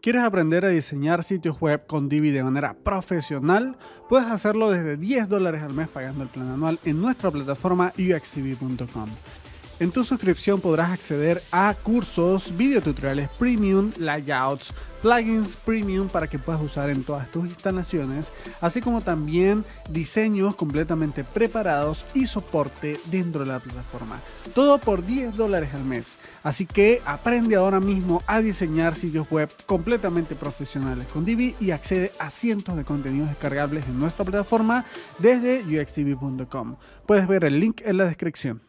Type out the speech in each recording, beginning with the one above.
¿Quieres aprender a diseñar sitios web con Divi de manera profesional? Puedes hacerlo desde $10 al mes pagando el plan anual en nuestra plataforma uxdivi.com. En tu suscripción podrás acceder a cursos, videotutoriales premium, layouts, plugins premium para que puedas usar en todas tus instalaciones, así como también diseños completamente preparados y soporte dentro de la plataforma. Todo por $10 al mes. Así que aprende ahora mismo a diseñar sitios web completamente profesionales con Divi y accede a cientos de contenidos descargables en nuestra plataforma desde uxdivi.com. Puedes ver el link en la descripción.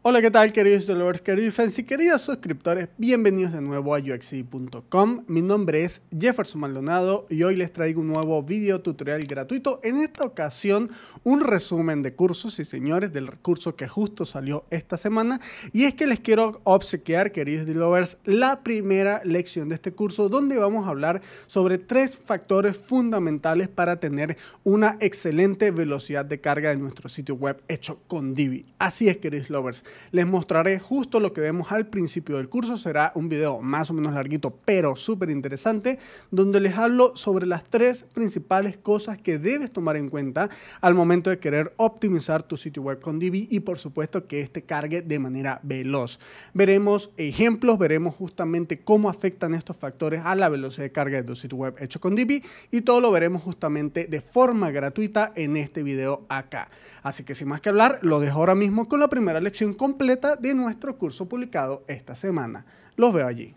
Hola, ¿qué tal, queridos developers, queridos fans y queridos suscriptores? Bienvenidos de nuevo a uxdivi.com. Mi nombre es Jefferson Maldonado y hoy les traigo un nuevo video tutorial gratuito. En esta ocasión, un resumen de cursos, y señores, del curso que justo salió esta semana. Y es que les quiero obsequiar, queridos developers, la primera lección de este curso, donde vamos a hablar sobre 3 factores fundamentales para tener una excelente velocidad de carga de nuestro sitio web hecho con Divi. Así es, queridos developers. Les mostraré justo lo que vemos al principio del curso. Será un video más o menos larguito, pero súper interesante, donde les hablo sobre las 3 principales cosas que debes tomar en cuenta al momento de querer optimizar tu sitio web con Divi y, por supuesto, que este cargue de manera veloz. Veremos ejemplos, veremos justamente cómo afectan estos factores a la velocidad de carga de tu sitio web hecho con Divi, y todo lo veremos justamente de forma gratuita en este video acá. Así que sin más que hablar, lo dejo ahora mismo con la primera lección completa de nuestro curso publicado esta semana. Los veo allí.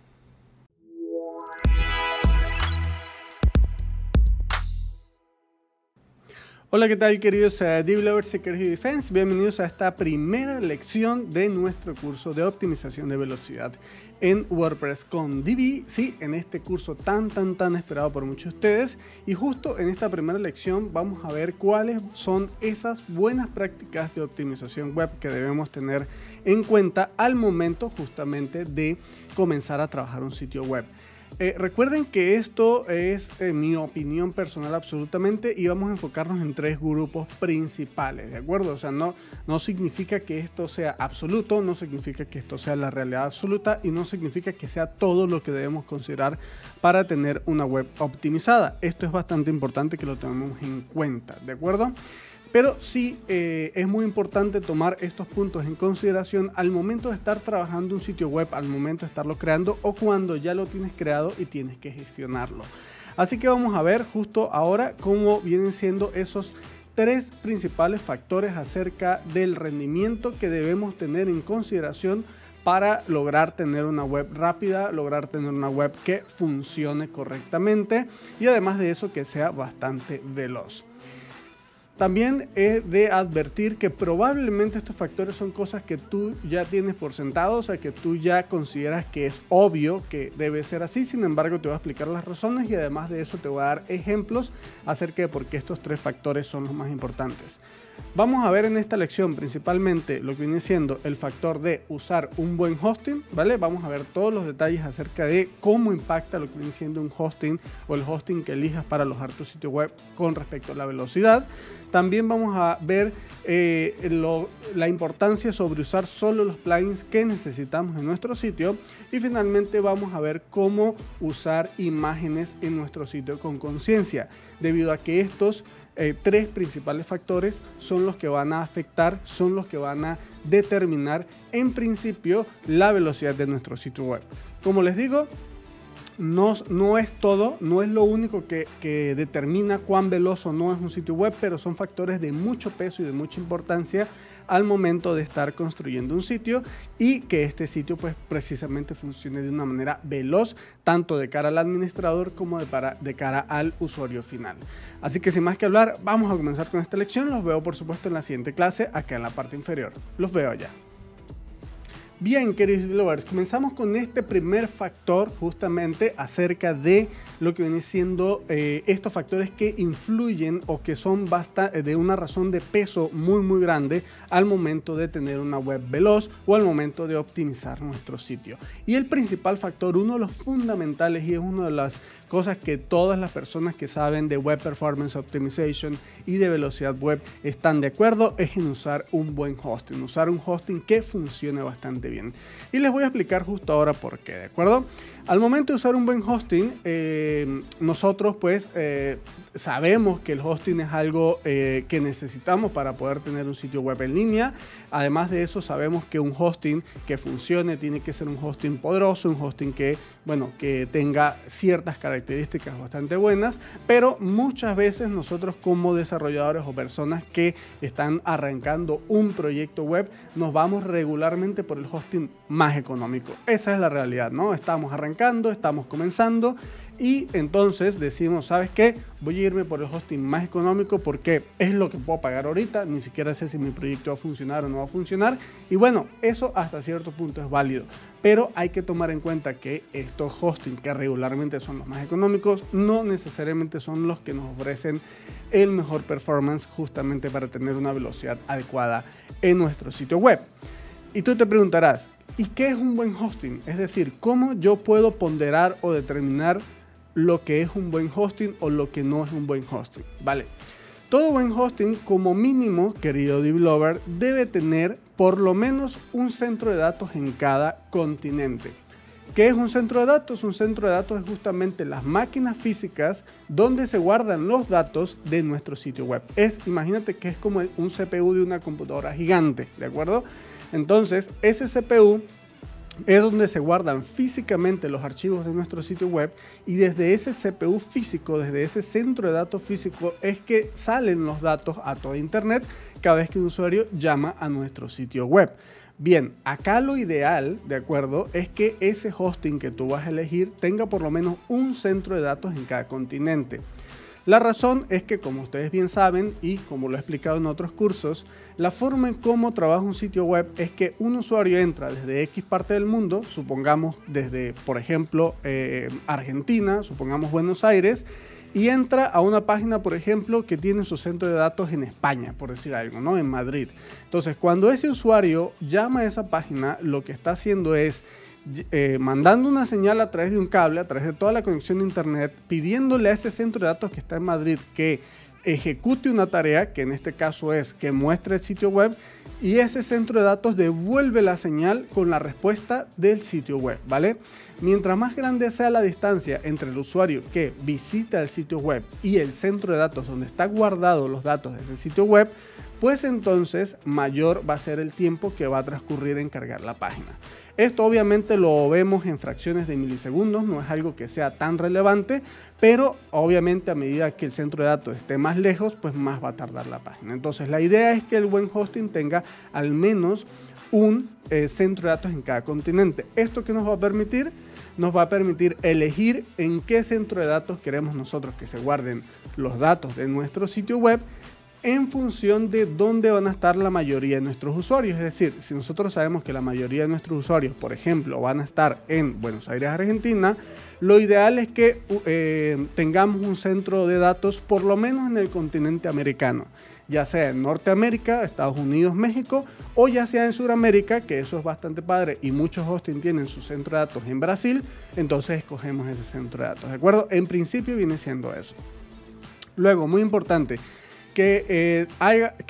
Hola, ¿qué tal, queridos Divi lovers y queridos fans? Bienvenidos a esta primera lección de nuestro curso de optimización de velocidad en WordPress con Divi. Sí, en este curso tan esperado por muchos de ustedes. Y justo en esta primera lección vamos a ver cuáles son esas buenas prácticas de optimización web que debemos tener en cuenta al momento justamente de comenzar a trabajar un sitio web. Recuerden que esto es mi opinión personal absolutamente, y vamos a enfocarnos en 3 grupos principales, ¿de acuerdo? O sea, no significa que esto sea absoluto, no significa que esto sea la realidad absoluta, y no significa que sea todo lo que debemos considerar para tener una web optimizada. Esto es bastante importante que lo tengamos en cuenta, ¿de acuerdo? Pero sí es muy importante tomar estos puntos en consideración al momento de estar trabajando un sitio web, al momento de estarlo creando o cuando ya lo tienes creado y tienes que gestionarlo. Así que vamos a ver justo ahora cómo vienen siendo esos 3 principales factores acerca del rendimiento que debemos tener en consideración para lograr tener una web rápida, lograr tener una web que funcione correctamente y además de eso que sea bastante veloz. También es de advertir que probablemente estos factores son cosas que tú ya tienes por sentado, o sea, que tú ya consideras que es obvio que debe ser así. Sin embargo, te voy a explicar las razones y además de eso te voy a dar ejemplos acerca de por qué estos 3 factores son los más importantes. Vamos a ver en esta lección principalmente lo que viene siendo el factor de usar un buen hosting, ¿vale? Vamos a ver todos los detalles acerca de cómo impacta lo que viene siendo un hosting o el hosting que elijas para alojar tu sitio web con respecto a la velocidad. También vamos a ver la importancia sobre usar solo los plugins que necesitamos en nuestro sitio. Y finalmente vamos a ver cómo usar imágenes en nuestro sitio con conciencia, debido a que estos 3 principales factores son los que van a afectar, son los que van a determinar en principio la velocidad de nuestro sitio web. Como les digo, no es todo, no es lo único que determina cuán veloz o no es un sitio web, pero son factores de mucho peso y de mucha importancia al momento de estar construyendo un sitio y que este sitio pues precisamente funcione de una manera veloz, tanto de cara al administrador como de cara al usuario final. Así que sin más que hablar, vamos a comenzar con esta lección. Los veo por supuesto en la siguiente clase acá en la parte inferior. Los veo allá. Bien, queridos developers, comenzamos con este primer factor justamente acerca de lo que viene siendo estos factores que influyen o que son de una razón de peso muy grande al momento de tener una web veloz o al momento de optimizar nuestro sitio. Y el principal factor, uno de los fundamentales y es una de las cosas que todas las personas que saben de Web Performance Optimization y de velocidad web están de acuerdo, es en usar un buen hosting, usar un hosting que funcione bastante bien. Y les voy a explicar justo ahora por qué, ¿de acuerdo? Al momento de usar un buen hosting, nosotros pues sabemos que el hosting es algo que necesitamos para poder tener un sitio web en línea. Además de eso, sabemos que un hosting que funcione tiene que ser un hosting poderoso, un hosting que, bueno, que tenga ciertas características bastante buenas, pero muchas veces nosotros como desarrolladores o personas que están arrancando un proyecto web, nos vamos regularmente por el hosting más económico. Esa es la realidad, ¿no? Estamos arrancando, estamos comenzando y entonces decimos, ¿sabes qué? Voy a irme por el hosting más económico porque es lo que puedo pagar ahorita, ni siquiera sé si mi proyecto va a funcionar o no va a funcionar. Y bueno, eso hasta cierto punto es válido, pero hay que tomar en cuenta que estos hosting que regularmente son los más económicos no necesariamente son los que nos ofrecen el mejor performance justamente para tener una velocidad adecuada en nuestro sitio web. Y tú te preguntarás, ¿y qué es un buen hosting? Es decir, ¿cómo yo puedo ponderar o determinar lo que es un buen hosting o lo que no es un buen hosting? Vale. Todo buen hosting, como mínimo, querido developer, debe tener por lo menos un centro de datos en cada continente. ¿Qué es un centro de datos? Un centro de datos es justamente las máquinas físicas donde se guardan los datos de nuestro sitio web. Imagínate que es como un CPU de una computadora gigante, ¿de acuerdo? Entonces, ese CPU es donde se guardan físicamente los archivos de nuestro sitio web y desde ese CPU físico, desde ese centro de datos físico, es que salen los datos a toda internet cada vez que un usuario llama a nuestro sitio web. Bien, acá lo ideal, ¿de acuerdo?, es que ese hosting que tú vas a elegir tenga por lo menos un centro de datos en cada continente. La razón es que, como ustedes bien saben y como lo he explicado en otros cursos, la forma en cómo trabaja un sitio web es que un usuario entra desde X parte del mundo, supongamos desde, por ejemplo, Argentina, supongamos Buenos Aires, y entra a una página, por ejemplo, que tiene su centro de datos en España, por decir algo, ¿no? En Madrid. Entonces, cuando ese usuario llama a esa página, lo que está haciendo es mandando una señal a través de un cable, a través de toda la conexión de internet, pidiéndole a ese centro de datos que está en Madrid que ejecute una tarea, que en este caso es que muestre el sitio web, y ese centro de datos devuelve la señal con la respuesta del sitio web, ¿vale? Mientras más grande sea la distancia entre el usuario que visita el sitio web y el centro de datos donde está guardado los datos de ese sitio web, pues entonces mayor va a ser el tiempo que va a transcurrir en cargar la página. Esto obviamente lo vemos en fracciones de milisegundos, no es algo que sea tan relevante, pero obviamente a medida que el centro de datos esté más lejos, pues más va a tardar la página. Entonces la idea es que el buen hosting tenga al menos un centro de datos en cada continente. ¿Esto qué nos va a permitir? Nos va a permitir elegir en qué centro de datos queremos nosotros que se guarden los datos de nuestro sitio web en función de dónde van a estar la mayoría de nuestros usuarios. Es decir, si nosotros sabemos que la mayoría de nuestros usuarios, por ejemplo, van a estar en Buenos Aires, Argentina, lo ideal es que tengamos un centro de datos por lo menos en el continente americano, ya sea en Norteamérica, Estados Unidos, México, o ya sea en Sudamérica, que eso es bastante padre y muchos hosting tienen su centro de datos en Brasil, entonces escogemos ese centro de datos, ¿de acuerdo? En principio viene siendo eso. Luego, muy importante, que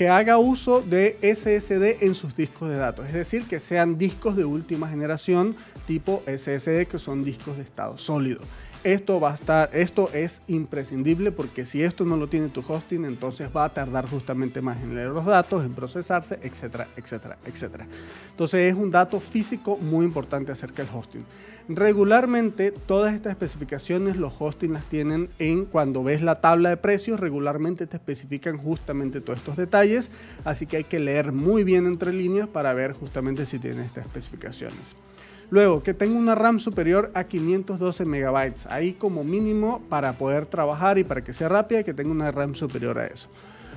haga uso de SSD en sus discos de datos, es decir, que sean discos de última generación tipo SSD, que son discos de estado sólido. Esto es imprescindible porque si esto no lo tiene tu hosting, entonces va a tardar justamente más en leer los datos, en procesarse, etcétera, etcétera, etcétera. Entonces es un dato físico muy importante acerca del hosting. Regularmente todas estas especificaciones los hosting las tienen cuando ves la tabla de precios, regularmente te especifican justamente todos estos detalles, así que hay que leer muy bien entre líneas para ver justamente si tiene estas especificaciones. Luego, que tenga una RAM superior a 512 MB, ahí como mínimo para poder trabajar y para que sea rápida, que tenga una RAM superior a eso.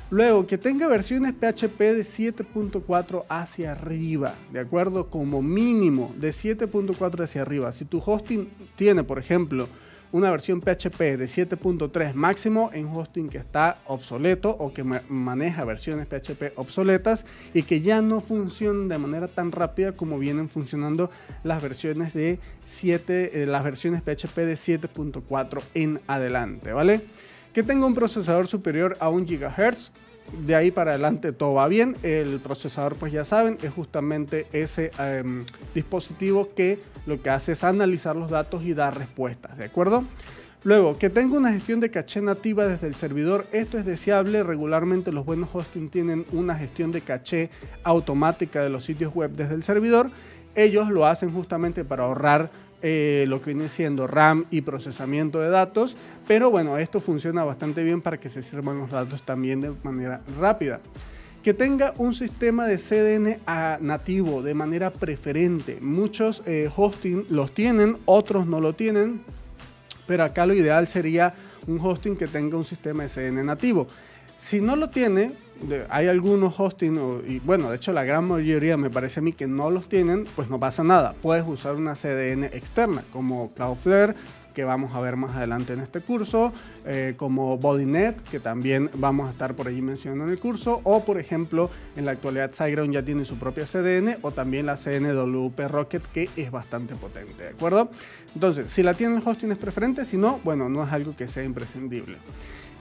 Luego, que tenga versiones PHP de 7.4 hacia arriba, ¿de acuerdo? Como mínimo de 7.4 hacia arriba. Si tu hosting tiene, por ejemplo, una versión PHP de 7.3 máximo en hosting que está obsoleto o que maneja versiones PHP obsoletas y que ya no funcionan de manera tan rápida como vienen funcionando las versiones de las versiones PHP de 7.4 en adelante, ¿vale? Que tenga un procesador superior a 1 GHz. de ahí para adelante todo va bien. El procesador, pues ya saben, es justamente ese dispositivo que lo que hace es analizar los datos y dar respuestas, ¿de acuerdo? Luego, que tenga una gestión de caché nativa desde el servidor, esto es deseable. Regularmente los buenos hosting tienen una gestión de caché automática de los sitios web desde el servidor. Ellos lo hacen justamente para ahorrar lo que viene siendo RAM y procesamiento de datos, pero bueno, esto funciona bastante bien para que se sirvan los datos también de manera rápida. Que tenga un sistema de CDN nativo de manera preferente. Muchos hosting los tienen, otros no lo tienen, pero acá lo ideal sería un hosting que tenga un sistema de CDN nativo. Si no lo tiene, hay algunos hosting, y bueno, de hecho la gran mayoría me parece a mí que no los tienen, pues no pasa nada. Puedes usar una CDN externa como Cloudflare, que vamos a ver más adelante en este curso, como Bodynet, que también vamos a estar por allí mencionando en el curso, o por ejemplo, en la actualidad SiteGround ya tiene su propia CDN, o también la CNWP Rocket, que es bastante potente, ¿de acuerdo? Entonces, si la tiene el hosting es preferente, si no, bueno, no es algo que sea imprescindible.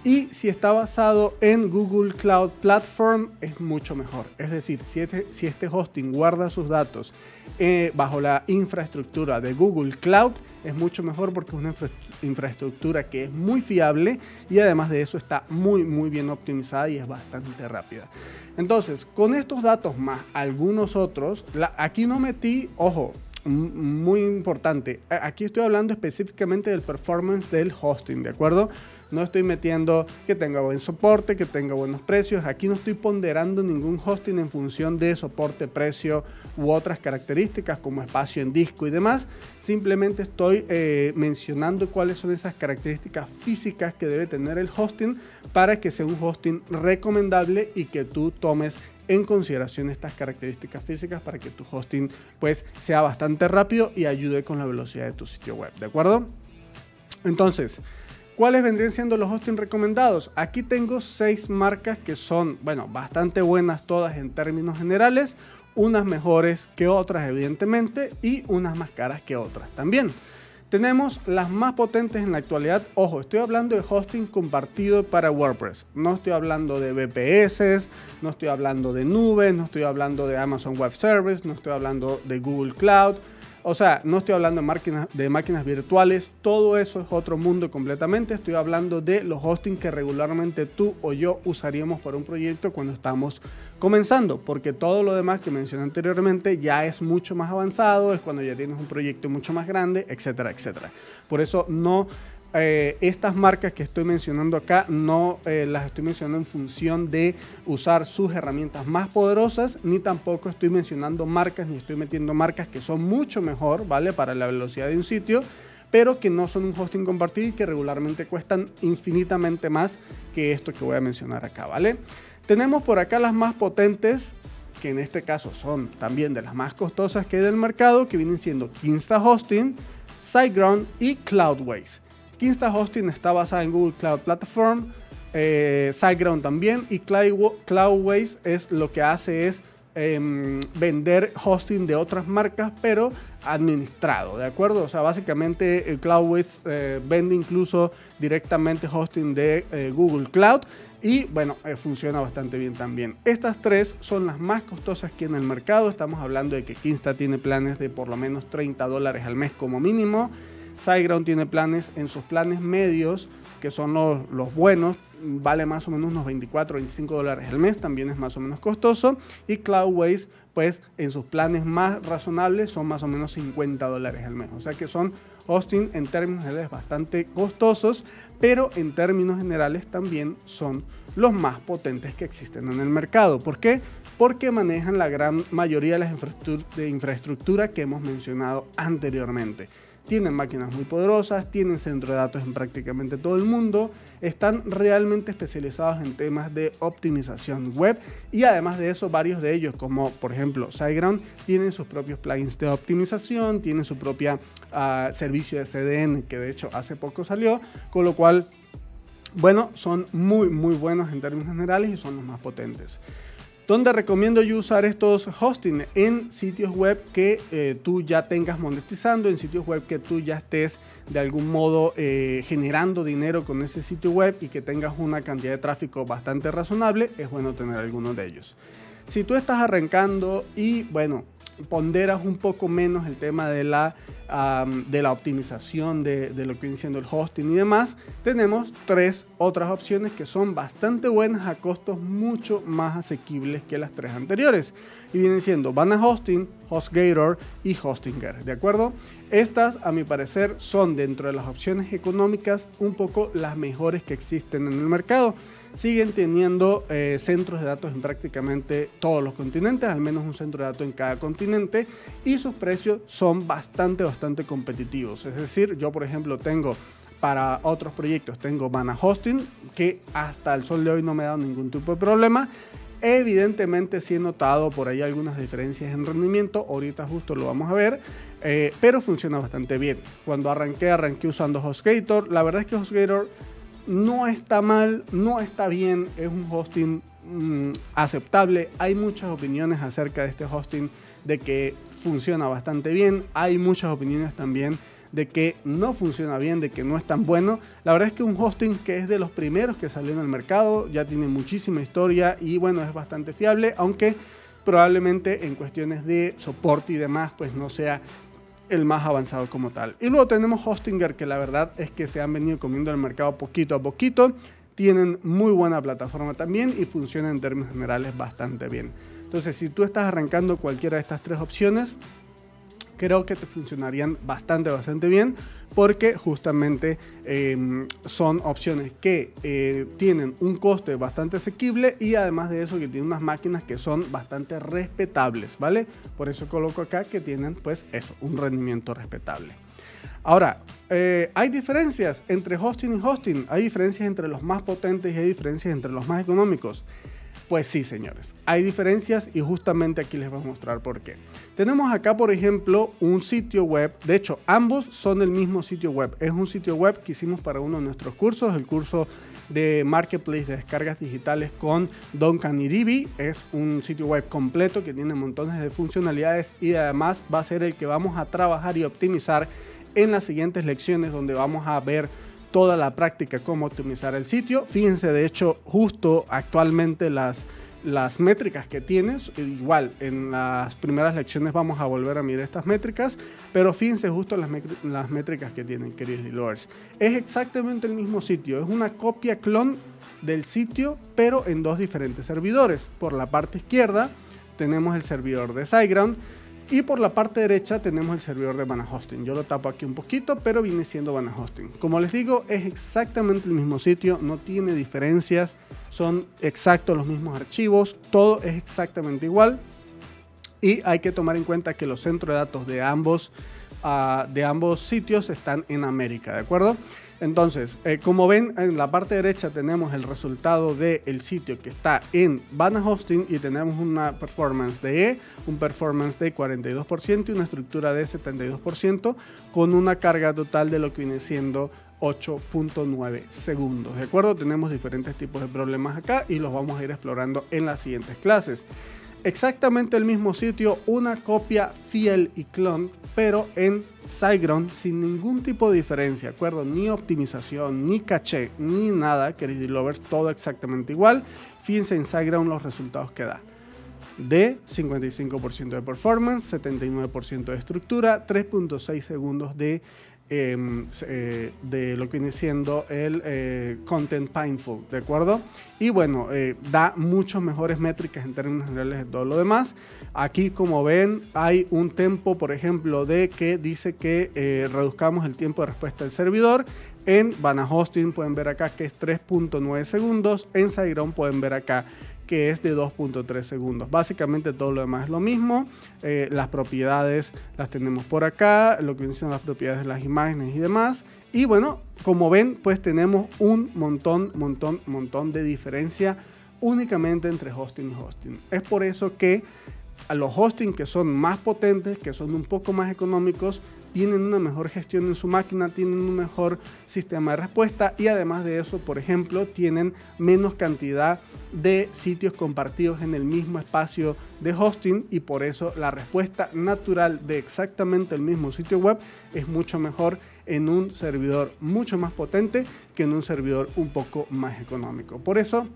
Y si está basado en Google Cloud Platform, es mucho mejor. Es decir, si este hosting guarda sus datos bajo la infraestructura de Google Cloud, es mucho mejor porque es una infraestructura que es muy fiable y además de eso está muy bien optimizada y es bastante rápida. Entonces, con estos datos más algunos otros, aquí no metí, ojo, muy importante, aquí estoy hablando específicamente del performance del hosting, ¿de acuerdo? No estoy metiendo que tenga buen soporte, que tenga buenos precios. Aquí no estoy ponderando ningún hosting en función de soporte, precio u otras características como espacio en disco y demás. Simplemente estoy mencionando cuáles son esas características físicas que debe tener el hosting para que sea un hosting recomendable y que tú tomes en consideración estas características físicas para que tu hosting pues sea bastante rápido y ayude con la velocidad de tu sitio web, ¿de acuerdo? Entonces, ¿cuáles vendrían siendo los hosting recomendados? Aquí tengo 6 marcas que son, bueno, bastante buenas todas en términos generales, unas mejores que otras evidentemente y unas más caras que otras también. Tenemos las más potentes en la actualidad. Ojo, estoy hablando de hosting compartido para WordPress. No estoy hablando de VPS, no estoy hablando de nubes, no estoy hablando de Amazon Web Service, no estoy hablando de Google Cloud. O sea, no estoy hablando de máquinas virtuales, todo eso es otro mundo completamente. Estoy hablando de los hosting que regularmente tú o yo usaríamos para un proyecto cuando estamos comenzando, porque todo lo demás que mencioné anteriormente ya es mucho más avanzado, es cuando ya tienes un proyecto mucho más grande, etcétera, etcétera. Por eso no... estas marcas que estoy mencionando acá no las estoy mencionando en función de usar sus herramientas más poderosas, ni tampoco estoy mencionando marcas, ni estoy metiendo marcas que son mucho mejor, ¿vale? Para la velocidad de un sitio, pero que no son un hosting compartido y que regularmente cuestan infinitamente más que esto que voy a mencionar acá, ¿vale? Tenemos por acá las más potentes, que en este caso son también de las más costosas que hay del mercado, que vienen siendo Kinsta Hosting, SiteGround y Cloudways. Kinsta Hosting está basada en Google Cloud Platform, SiteGround también, y Cloudways es lo que hace es vender hosting de otras marcas, pero administrado, ¿de acuerdo? O sea, básicamente Cloudways vende incluso directamente hosting de Google Cloud y bueno, funciona bastante bien también. Estas tres son las más costosas que en el mercado. Estamos hablando de que Kinsta tiene planes de por lo menos $30 al mes como mínimo. SiteGround tiene planes, en sus planes medios, que son los buenos, vale más o menos unos $24-25 al mes, también es más o menos costoso. Y Cloudways, pues en sus planes más razonables son más o menos $50 al mes. O sea que son hosting en términos generales bastante costosos, pero en términos generales también son los más potentes que existen en el mercado. ¿Por qué? Porque manejan la gran mayoría de las infraestructura que hemos mencionado anteriormente. Tienen máquinas muy poderosas, tienen centro de datos en prácticamente todo el mundo, están realmente especializados en temas de optimización web y además de eso varios de ellos, como por ejemplo SiteGround, tienen sus propios plugins de optimización, tienen su propia servicio de CDN que de hecho hace poco salió, con lo cual, bueno, son muy buenos en términos generales y son los más potentes. donde recomiendo yo usar estos hosting en sitios web que tú ya tengas monetizando, en sitios web que tú ya estés de algún modo generando dinero con ese sitio web y que tengas una cantidad de tráfico bastante razonable. Es bueno tener algunos de ellos. Si tú estás arrancando y bueno, ponderas un poco menos el tema de la optimización de lo que viene siendo el hosting y demás, tenemos 3 otras opciones que son bastante buenas a costos mucho más asequibles que las 3 anteriores, y vienen siendo Vanahosting, HostGator y Hostinger, ¿de acuerdo? Estas, a mi parecer, son dentro de las opciones económicas un poco las mejores que existen en el mercado. Siguen teniendo centros de datos en prácticamente todos los continentes, al menos un centro de datos en cada continente, y sus precios son bastante competitivos. Es decir, yo por ejemplo tengo para otros proyectos, tengo Vanahosting, que hasta el sol de hoy no me ha dado ningún tipo de problema. Evidentemente sí he notado por ahí algunas diferencias en rendimiento, ahorita justo lo vamos a ver, pero funciona bastante bien. Cuando arranqué usando HostGator. La verdad es que HostGator no está mal, no está bien, es un hosting aceptable. Hay muchas opiniones acerca de este hosting, de que funciona bastante bien. Hay muchas opiniones también de que no funciona bien, de que no es tan bueno. La verdad es que un hosting que es de los primeros que salió en el mercado, ya tiene muchísima historia y bueno, es bastante fiable, aunque probablemente en cuestiones de soporte y demás, pues no sea el más avanzado como tal. Y luego tenemos Hostinger, que la verdad es que se han venido comiendo el mercado poquito a poquito. Tienen muy buena plataforma también y funciona en términos generales bastante bien. Entonces, si tú estás arrancando cualquiera de estas 3 opciones, creo que te funcionarían bastante bien, porque justamente son opciones que tienen un coste bastante asequible y además de eso que tienen unas máquinas que son bastante respetables, ¿vale? Por eso coloco acá que tienen pues eso, un rendimiento respetable. Ahora, hay diferencias entre hosting y hosting, hay diferencias entre los más potentes y hay diferencias entre los más económicos. Pues sí, señores, hay diferencias y justamente aquí les voy a mostrar por qué. Tenemos acá, por ejemplo, un sitio web. De hecho, ambos son el mismo sitio web. Es un sitio web que hicimos para uno de nuestros cursos, el curso de Marketplace de descargas digitales con Duncan y Divi. Es un sitio web completo que tiene montones de funcionalidades y además va a ser el que vamos a trabajar y optimizar en las siguientes lecciones, donde vamos a ver toda la práctica, cómo optimizar el sitio. Fíjense, de hecho, justo actualmente las métricas que tienes, igual en las primeras lecciones vamos a volver a mirar estas métricas, pero fíjense justo las métricas que tienen, queridos lovers. Es exactamente el mismo sitio, es una copia clon del sitio, pero en 2 diferentes servidores. Por la parte izquierda tenemos el servidor de SiteGround y por la parte derecha tenemos el servidor de Vanahosting. Yo lo tapo aquí un poquito, pero viene siendo Vanahosting. Como les digo, es exactamente el mismo sitio, no tiene diferencias, son exactos los mismos archivos, todo es exactamente igual. Y hay que tomar en cuenta que los centros de datos de ambos sitios están en América, ¿de acuerdo? Entonces, como ven, en la parte derecha tenemos el resultado del sitio que está en Vanahosting y tenemos una performance de E, un performance de 42% y una estructura de 72% con una carga total de lo que viene siendo 8.9 segundos, ¿de acuerdo? Tenemos diferentes tipos de problemas acá y los vamos a ir explorando en las siguientes clases. Exactamente el mismo sitio, una copia fiel y clon, pero en SiteGround sin ningún tipo de diferencia, ¿de acuerdo? Ni optimización, ni caché, ni nada, queridos lovers, todo exactamente igual. Fíjense en SiteGround los resultados que da. De 55% de performance, 79% de estructura, 3.6 segundos de lo que viene siendo el content painful, ¿de acuerdo? Y bueno, da muchas mejores métricas en términos generales de todo lo demás. Aquí, como ven, hay un tempo, por ejemplo, de que dice que reduzcamos el tiempo de respuesta del servidor. En Vanahosting pueden ver acá que es 3.9 segundos. En SiteGround pueden ver acá que es de 2.3 segundos. Básicamente todo lo demás es lo mismo. Las propiedades las tenemos por acá, lo que son las propiedades de las imágenes y demás. Y bueno, como ven, pues tenemos un montón de diferencia únicamente entre hosting y hosting. Es por eso que a los hosting que son más potentes, que son un poco más económicos, tienen una mejor gestión en su máquina, tienen un mejor sistema de respuesta y además de eso, por ejemplo, tienen menos cantidad de sitios compartidos en el mismo espacio de hosting y por eso la respuesta natural de exactamente el mismo sitio web es mucho mejor en un servidor mucho más potente que en un servidor un poco más económico. Por eso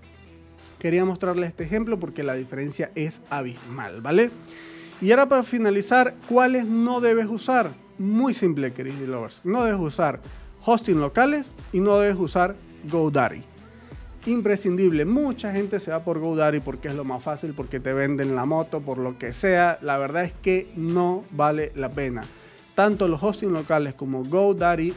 quería mostrarles este ejemplo porque la diferencia es abismal, ¿vale? Y ahora para finalizar, ¿cuáles no debes usar? Muy simple, queridos lovers. No debes usar hosting locales y no debes usar GoDaddy. Imprescindible. Mucha gente se va por GoDaddy porque es lo más fácil, porque te venden la moto, por lo que sea. La verdad es que no vale la pena. Tanto los hosting locales como GoDaddy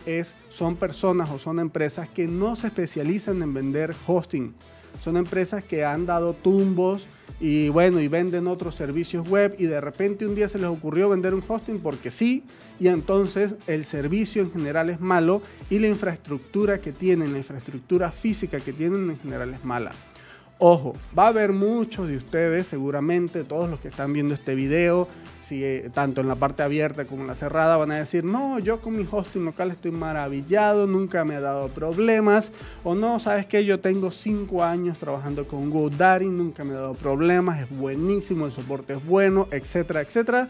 son personas o son empresas que no se especializan en vender hosting. Son empresas que han dado tumbos y bueno, y venden otros servicios web y de repente un día se les ocurrió vender un hosting porque sí, y entonces el servicio en general es malo y la infraestructura que tienen, la infraestructura física que tienen en general es mala. Ojo, va a haber muchos de ustedes, seguramente todos los que están viendo este video, tanto en la parte abierta como en la cerrada, van a decir, no, yo con mi hosting local estoy maravillado, nunca me ha dado problemas, o no, sabes que yo tengo 5 años trabajando con GoDaddy, nunca me ha dado problemas, es buenísimo, el soporte es bueno, etcétera, etcétera.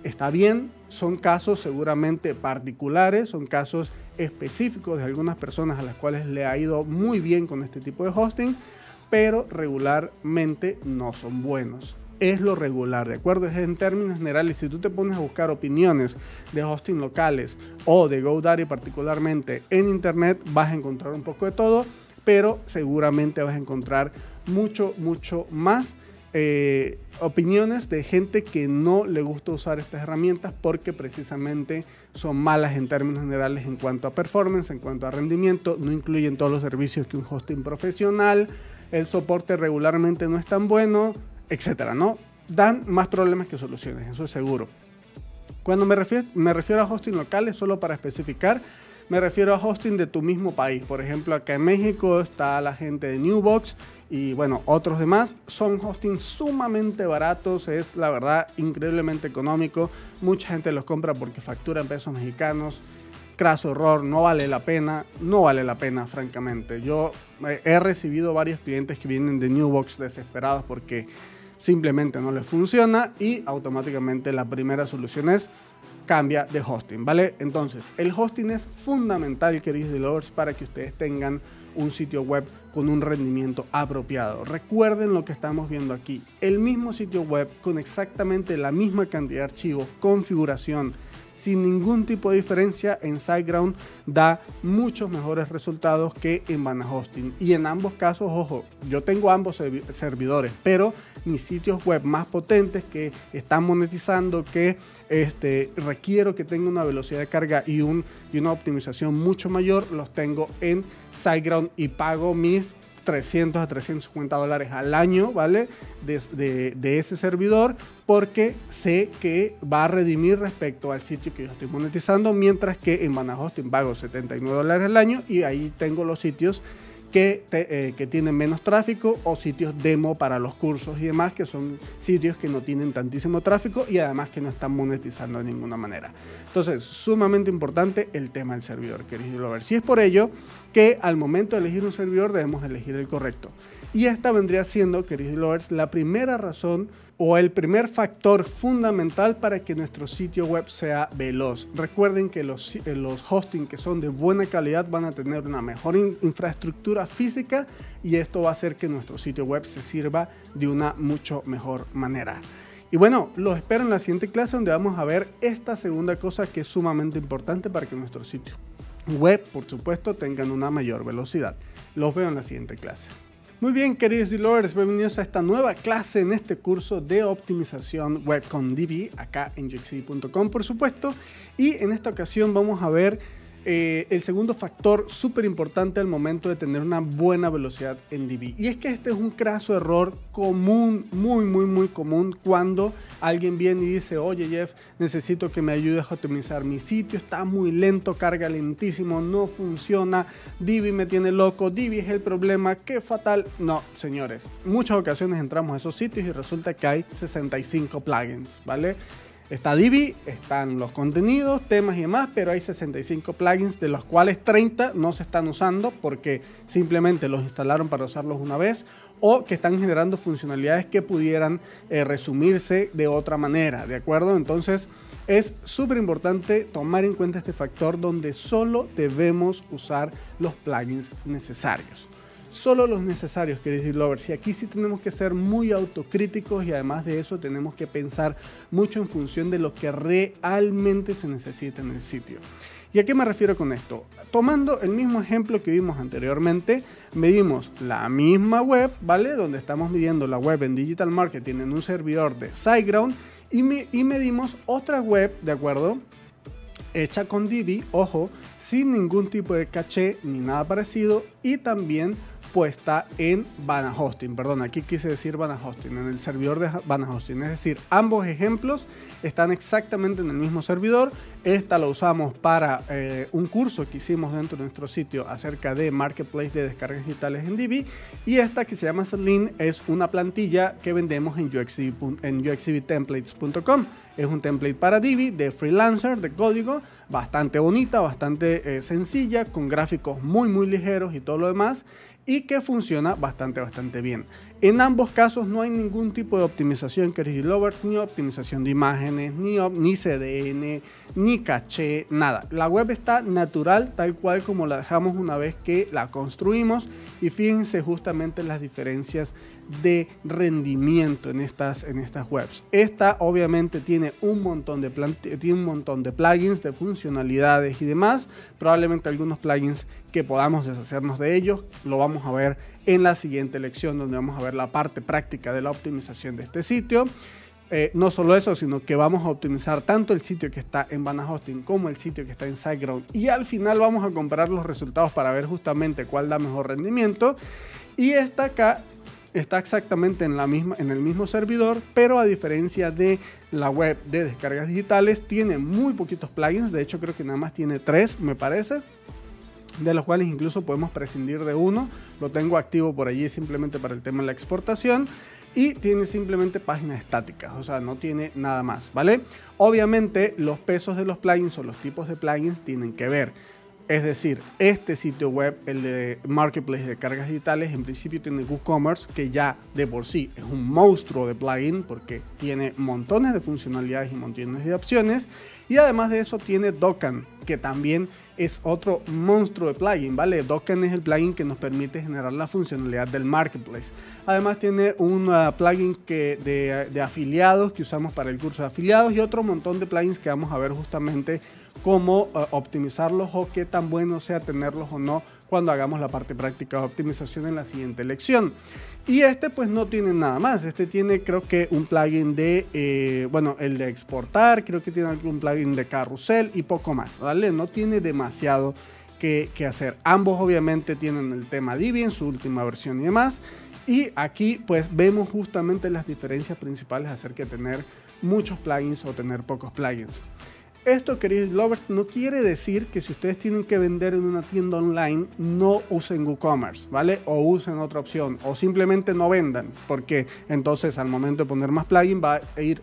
Está bien, son casos seguramente particulares, son casos específicos de algunas personas a las cuales le ha ido muy bien con este tipo de hosting, pero regularmente no son buenos. Es lo regular, ¿de acuerdo? Es en términos generales. Si tú te pones a buscar opiniones de hosting locales o de GoDaddy particularmente en internet, vas a encontrar un poco de todo, pero seguramente vas a encontrar mucho más opiniones de gente que no le gusta usar estas herramientas porque precisamente son malas en términos generales en cuanto a performance, en cuanto a rendimiento, no incluyen todos los servicios que un hosting profesional, el soporte regularmente no es tan bueno, etcétera, ¿no? Dan más problemas que soluciones, eso es seguro. Cuando me refiero a hosting locales, solo para especificar, me refiero a hosting de tu mismo país. Por ejemplo, acá en México está la gente de Newbox y bueno, otros demás. Son hosting sumamente baratos, es la verdad increíblemente económico. Mucha gente los compra porque facturan pesos mexicanos. Craso error, no vale la pena francamente. Yo he recibido varios clientes que vienen de Newbox desesperados porque simplemente no les funciona y automáticamente la primera solución es cambia de hosting, ¿vale? Entonces, el hosting es fundamental, queridos developers, para que ustedes tengan un sitio web con un rendimiento apropiado. Recuerden lo que estamos viendo aquí. El mismo sitio web con exactamente la misma cantidad de archivos, configuración, sin ningún tipo de diferencia en SiteGround da muchos mejores resultados que en Vana Hosting. Y en ambos casos, ojo, yo tengo ambos servidores, pero mis sitios web más potentes que están monetizando, que requiero que tenga una velocidad de carga y una optimización mucho mayor, los tengo en SiteGround y pago mis $300 a $350 al año, ¿vale? De ese servidor, porque sé que va a redimir respecto al sitio que yo estoy monetizando, mientras que en Vana Hosting pago $79 al año y ahí tengo los sitios que tienen menos tráfico o sitios demo para los cursos y demás, que son sitios que no tienen tantísimo tráfico y además que no están monetizando de ninguna manera. Entonces, sumamente importante el tema del servidor, queridos developers. Y es por ello que al momento de elegir un servidor debemos elegir el correcto. Y esta vendría siendo, queridos developers, la primera razón o el primer factor fundamental para que nuestro sitio web sea veloz. Recuerden que los hosting que son de buena calidad van a tener una mejor infraestructura física y esto va a hacer que nuestro sitio web se sirva de una mucho mejor manera. Y bueno, los espero en la siguiente clase donde vamos a ver esta segunda cosa que es sumamente importante para que nuestro sitio web, por supuesto, tengan una mayor velocidad. Los veo en la siguiente clase. Muy bien, queridos developers, bienvenidos a esta nueva clase en este curso de optimización web con Divi, acá en UXeD.com, por supuesto. Y en esta ocasión vamos a ver el segundo factor súper importante al momento de tener una buena velocidad en Divi. Y es que este es un craso error común, muy común, cuando alguien viene y dice, oye Jeff, necesito que me ayudes a optimizar mi sitio, está muy lento, carga lentísimo, no funciona, Divi me tiene loco, Divi es el problema, qué fatal. No, señores, en muchas ocasiones entramos a esos sitios y resulta que hay 65 plugins, ¿vale? Está Divi, están los contenidos, temas y demás, pero hay 65 plugins, de los cuales 30 no se están usando porque simplemente los instalaron para usarlos una vez, o que están generando funcionalidades que pudieran resumirse de otra manera, ¿de acuerdo? Entonces es súper importante tomar en cuenta este factor donde solo debemos usar los plugins necesarios. Solo los necesarios, queridos lovers. Y aquí sí tenemos que ser muy autocríticos y además de eso tenemos que pensar mucho en función de lo que realmente se necesita en el sitio. ¿Y a qué me refiero con esto? Tomando el mismo ejemplo que vimos anteriormente, medimos la misma web, ¿vale? Donde estamos midiendo la web en Digital Marketing en un servidor de SiteGround y medimos otra web, ¿de acuerdo? Hecha con Divi, ojo, sin ningún tipo de caché ni nada parecido y también puesta en Vanahosting, perdón, aquí quise decir Vanahosting, en el servidor de Vanahosting, es decir, ambos ejemplos están exactamente en el mismo servidor. Esta lo usamos para un curso que hicimos dentro de nuestro sitio acerca de Marketplace de descargas digitales en Divi, y esta que se llama Selene es una plantilla que vendemos en uxdbtemplates.com. Es un template para Divi de freelancer, de código, bastante bonita, bastante sencilla, con gráficos muy ligeros y todo lo demás, y que funciona bastante bien. En ambos casos no hay ningún tipo de optimización, queridos lovers, ni optimización de imágenes, ni CDN, ni caché, nada. La web está natural, tal cual como la dejamos una vez que la construimos, y fíjense justamente las diferencias de rendimiento en estas webs. Esta obviamente tiene un montón de plugins, de funcionalidades y demás. Probablemente algunos plugins que podamos deshacernos de ellos, lo vamos a ver en la siguiente lección, donde vamos a ver la parte práctica de la optimización de este sitio. No solo eso, sino que vamos a optimizar tanto el sitio que está en Vanahosting como el sitio que está en SiteGround, y al final vamos a comparar los resultados para ver justamente cuál da mejor rendimiento. Y esta acá está exactamente en el mismo servidor, pero a diferencia de la web de descargas digitales, tiene muy poquitos plugins. De hecho, creo que nada más tiene 3, me parece, de los cuales incluso podemos prescindir de uno. Lo tengo activo por allí simplemente para el tema de la exportación, y tiene simplemente páginas estáticas, o sea, no tiene nada más, ¿vale? Obviamente los pesos de los plugins o los tipos de plugins tienen que ver. Es decir, este sitio web, el de Marketplace de cargas digitales, en principio tiene WooCommerce, que ya de por sí es un monstruo de plugin porque tiene montones de funcionalidades y montones de opciones. Y además de eso tiene Dokkan, que también es otro monstruo de plugin, ¿vale? Dokkan es el plugin que nos permite generar la funcionalidad del Marketplace. Además tiene un plugin de afiliados que usamos para el curso de afiliados, y otro montón de plugins que vamos a ver justamente cómo optimizarlos o qué tan bueno sea tenerlos o no cuando hagamos la parte práctica de optimización en la siguiente lección. Y este pues no tiene nada más. Este tiene, creo que un plugin de, bueno, el de exportar, creo que tiene algún plugin de carrusel y poco más, ¿vale? No tiene demasiado que hacer. Ambos obviamente tienen el tema Divi en su última versión y demás. Y aquí pues vemos justamente las diferencias principales acerca de tener muchos plugins o tener pocos plugins. Esto, queridos lovers, no quiere decir que si ustedes tienen que vender en una tienda online no usen WooCommerce, ¿vale? O usen otra opción, o simplemente no vendan, porque entonces al momento de poner más plugin va a ir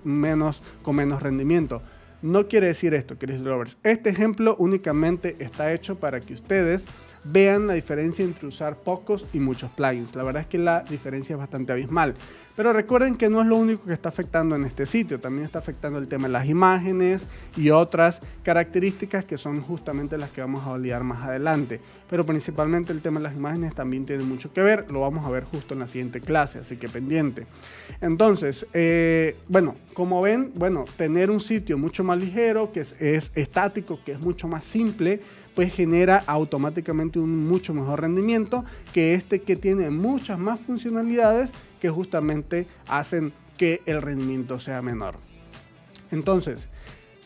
con menos rendimiento. No quiere decir esto, queridos lovers. Este ejemplo únicamente está hecho para que ustedes vean la diferencia entre usar pocos y muchos plugins. La verdad es que la diferencia es bastante abismal. Pero recuerden que no es lo único que está afectando en este sitio. También está afectando el tema de las imágenes y otras características que son justamente las que vamos a olvidar más adelante. Pero principalmente el tema de las imágenes también tiene mucho que ver. Lo vamos a ver justo en la siguiente clase, así que pendiente. Entonces, bueno, como ven, tener un sitio mucho más ligero, que es estático, que es mucho más simple, pues genera automáticamente un mucho mejor rendimiento que este, que tiene muchas más funcionalidades que justamente hacen que el rendimiento sea menor. Entonces,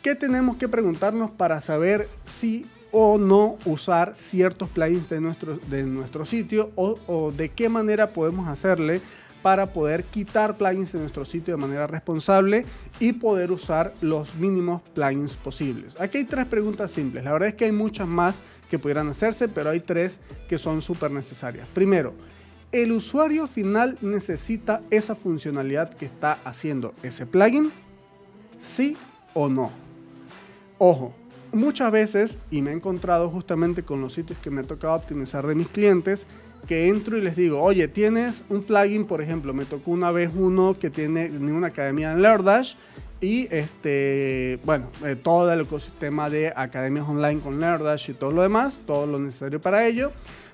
¿qué tenemos que preguntarnos para saber si o no usar ciertos plugins de nuestro sitio, o de qué manera podemos hacerle para poder quitar plugins de nuestro sitio de manera responsable y poder usar los mínimos plugins posibles? Aquí hay 3 preguntas simples. La verdad es que hay muchas más que pudieran hacerse, pero hay 3 que son súper necesarias. Primero, ¿el usuario final necesita esa funcionalidad que está haciendo ese plugin? ¿Sí o no. Ojo, muchas veces, y me he encontrado justamente con los sitios que me ha tocado optimizar de mis clientes, que entro y les digo, oye, tienes un plugin, por ejemplo, me tocó una vez uno que tiene una academia en LearnDash y todo el ecosistema de academias online con LearnDash y todo lo demás, todo lo necesario para ello.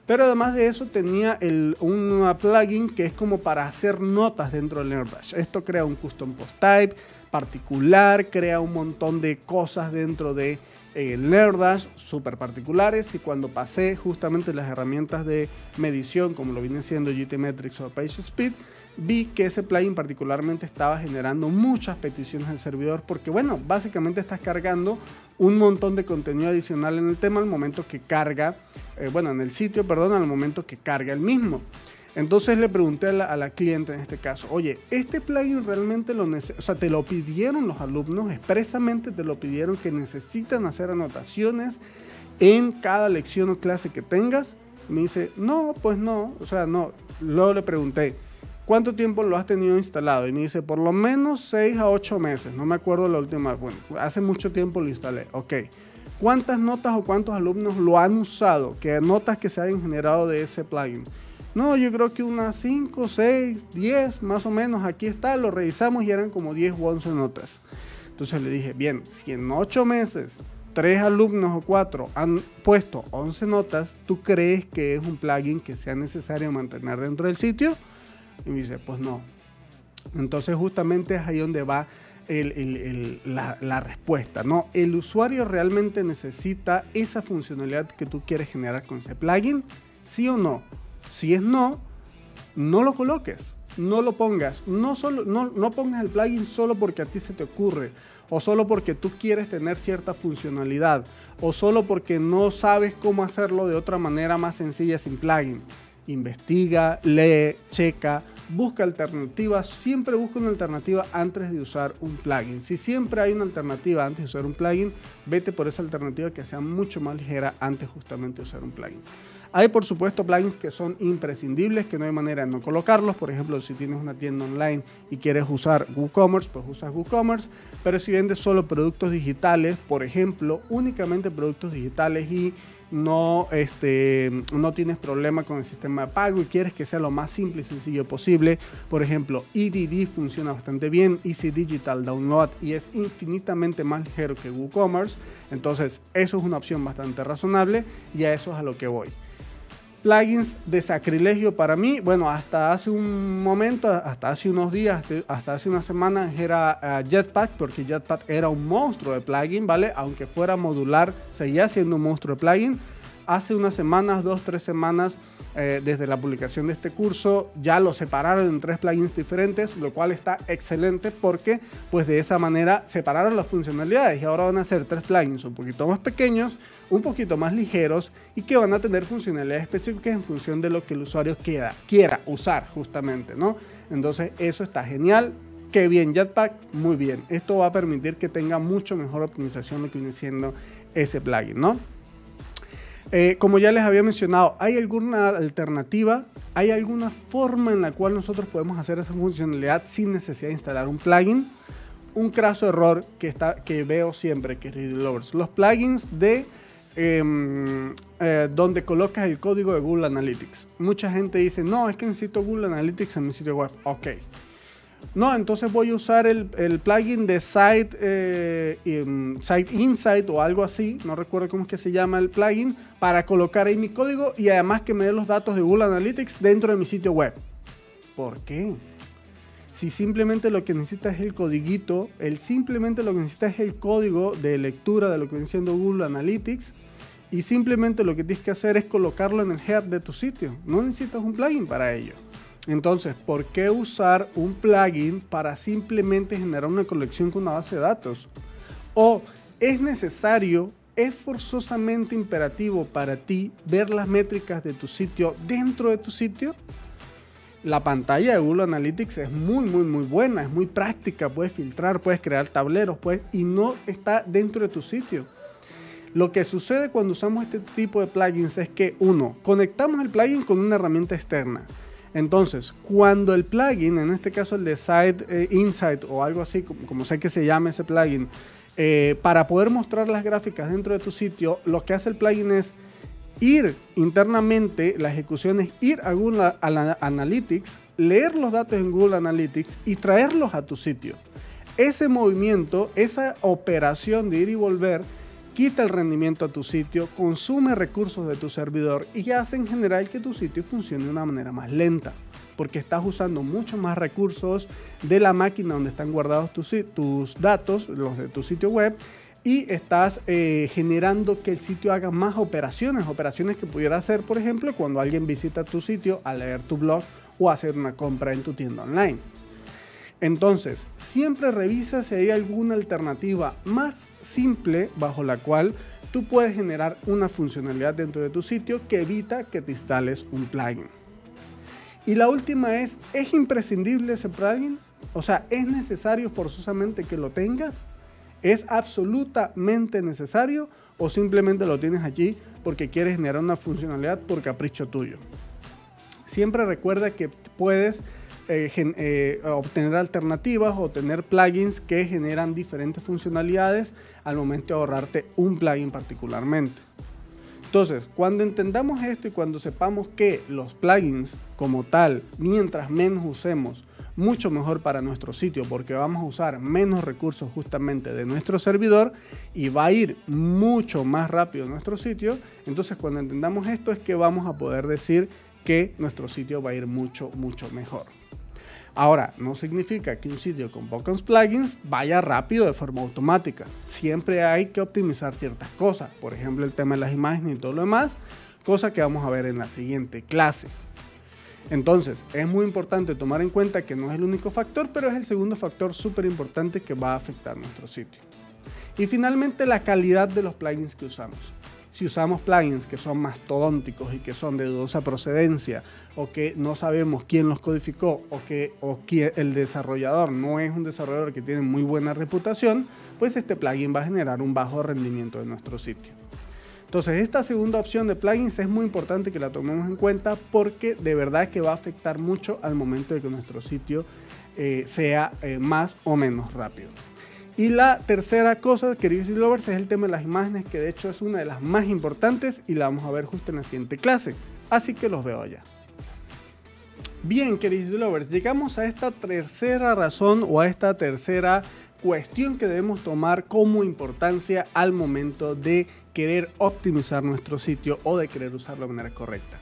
Pero además de eso tenía un plugin que es como para hacer notas dentro de LearnDash. Esto crea un custom post type particular, crea un montón de cosas dentro de LearnDash súper particulares, y cuando pasé justamente las herramientas de medición como lo viene siendo GTmetrix o PageSpeed, vi que ese plugin particularmente estaba generando muchas peticiones al servidor porque, bueno, básicamente estás cargando un montón de contenido adicional en el tema al momento que carga, en el sitio, perdón, al momento que carga el mismo. Entonces le pregunté a la cliente en este caso, oye, ¿este plugin realmente te lo pidieron los alumnos? Expresamente te lo pidieron que necesitan hacer anotaciones en cada lección o clase que tengas. Me dice, no, pues no, no. Luego le pregunté, ¿cuánto tiempo lo has tenido instalado? Y me dice, por lo menos 6 a 8 meses, no me acuerdo la última, bueno, hace mucho tiempo lo instalé, ok. ¿Cuántas notas o cuántos alumnos lo han usado? ¿Qué notas que se hayan generado de ese plugin? No, yo creo que unas 5, 6, 10 más o menos. Aquí está, lo revisamos y eran como 10 u 11 notas. Entonces le dije, bien, si en 8 meses 3 alumnos o 4 han puesto 11 notas, ¿tú crees que es un plugin que sea necesario mantener dentro del sitio? Y me dice, pues no. Entonces justamente es ahí donde va la respuesta, ¿no? ¿El usuario realmente necesita esa funcionalidad que tú quieres generar con ese plugin? ¿Sí o no? Si es no, no lo coloques, no lo pongas. No pongas el plugin solo porque a ti se te ocurre, o solo porque tú quieres tener cierta funcionalidad, o solo porque no sabes cómo hacerlo de otra manera más sencilla sin plugin. Investiga, lee, checa, busca alternativas. Siempre busca una alternativa antes de usar un plugin. Si siempre hay una alternativa antes de usar un plugin, vete por esa alternativa que sea mucho más ligera antes justamente de usar un plugin. Hay, por supuesto, plugins que son imprescindibles, que no hay manera de no colocarlos. Por ejemplo, si tienes una tienda online y quieres usar WooCommerce, pues usas WooCommerce. Pero si vendes solo productos digitales, por ejemplo, únicamente productos digitales y no tienes problema con el sistema de pago y quieres que sea lo más simple y sencillo posible, por ejemplo, EDD funciona bastante bien, Easy Digital Download, y es infinitamente más ligero que WooCommerce. Entonces, eso es una opción bastante razonable y a eso es a lo que voy. Plugins de sacrilegio para mí, bueno, hasta hace un momento, hasta hace unos días, hasta hace una semana era Jetpack, porque Jetpack era un monstruo de plugin, ¿vale? Aunque fuera modular, seguía siendo un monstruo de plugin. Hace unas semanas, 2-3 semanas, desde la publicación de este curso, ya lo separaron en 3 plugins diferentes, lo cual está excelente porque pues de esa manera separaron las funcionalidades y ahora van a ser 3 plugins un poquito más pequeños, un poquito más ligeros y que van a tener funcionalidades específicas en función de lo que el usuario quiera usar justamente, ¿no? Entonces eso está genial. Qué bien, Jetpack, muy bien. Esto va a permitir que tenga mucho mejor optimización lo que viene siendo ese plugin, ¿no? Como ya les había mencionado, ¿hay alguna alternativa? ¿Hay alguna forma en la cual nosotros podemos hacer esa funcionalidad sin necesidad de instalar un plugin? Un craso error que veo siempre, que es Read Lovers. Los plugins donde colocas el código de Google Analytics. Mucha gente dice, no, es que necesito Google Analytics en mi sitio web. Ok. No, entonces voy a usar el plugin de Site Insight o algo así, no recuerdo cómo es que se llama el plugin, para colocar ahí mi código y además que me dé los datos de Google Analytics dentro de mi sitio web. ¿Por qué? Si simplemente lo que necesitas es el codiguito, simplemente lo que necesitas es el código de lectura de lo que viene siendo Google Analytics y simplemente lo que tienes que hacer es colocarlo en el head de tu sitio. No necesitas un plugin para ello. Entonces, ¿por qué usar un plugin para simplemente generar una colección con una base de datos? ¿O es necesario, es forzosamente imperativo para ti ver las métricas de tu sitio dentro de tu sitio? La pantalla de Google Analytics es muy buena, es muy práctica, puedes filtrar, puedes crear tableros, y no está dentro de tu sitio. Lo que sucede cuando usamos este tipo de plugins es que, conectamos el plugin con una herramienta externa. Entonces, cuando el plugin, en este caso el de Site Insight o algo así, como sé que se llama ese plugin, para poder mostrar las gráficas dentro de tu sitio, lo que hace el plugin es ir internamente, la ejecución es ir a Google Analytics, leer los datos en Google Analytics y traerlos a tu sitio. Ese movimiento, esa operación de ir y volver, quita el rendimiento a tu sitio, consume recursos de tu servidor y hace en general que tu sitio funcione de una manera más lenta, porque estás usando mucho más recursos de la máquina donde están guardados tus datos, los de tu sitio web, y estás generando que el sitio haga más operaciones que pudiera hacer, por ejemplo, cuando alguien visita tu sitio a leer tu blog o a hacer una compra en tu tienda online. Entonces, siempre revisa si hay alguna alternativa más simple bajo la cual tú puedes generar una funcionalidad dentro de tu sitio que evita que te instales un plugin. Y la última ¿es imprescindible ese plugin? O sea, ¿es necesario forzosamente que lo tengas? ¿Es absolutamente necesario o simplemente lo tienes allí porque quieres generar una funcionalidad por capricho tuyo? Siempre recuerda que puedes obtener alternativas o tener plugins que generan diferentes funcionalidades al momento de ahorrarte un plugin particularmente. Entonces, cuando entendamos esto y cuando sepamos que los plugins como tal, mientras menos usemos, mucho mejor para nuestro sitio, porque vamos a usar menos recursos justamente de nuestro servidor y va a ir mucho más rápido nuestro sitio. Entonces, cuando entendamos esto es que vamos a poder decir que nuestro sitio va a ir mucho mejor. Ahora, no significa que un sitio con pocos plugins vaya rápido de forma automática. Siempre hay que optimizar ciertas cosas, por ejemplo el tema de las imágenes y todo lo demás, cosa que vamos a ver en la siguiente clase. Entonces, es muy importante tomar en cuenta que no es el único factor, pero es el segundo factor súper importante que va a afectar nuestro sitio. Y finalmente, la calidad de los plugins que usamos. Si usamos plugins que son mastodónticos y que son de dudosa procedencia, o que no sabemos quién los codificó, o que el desarrollador no es un desarrollador que tiene muy buena reputación, pues este plugin va a generar un bajo rendimiento de nuestro sitio. Entonces, esta segunda opción de plugins es muy importante que la tomemos en cuenta porque de verdad que va a afectar mucho al momento de que nuestro sitio sea más o menos rápido. Y la tercera cosa, queridos lovers, es el tema de las imágenes, que de hecho es una de las más importantes y la vamos a ver justo en la siguiente clase. Así que los veo allá. Bien, queridos lovers, llegamos a esta tercera razón o a esta tercera cuestión que debemos tomar como importancia al momento de querer optimizar nuestro sitio o de querer usarlo de manera correcta.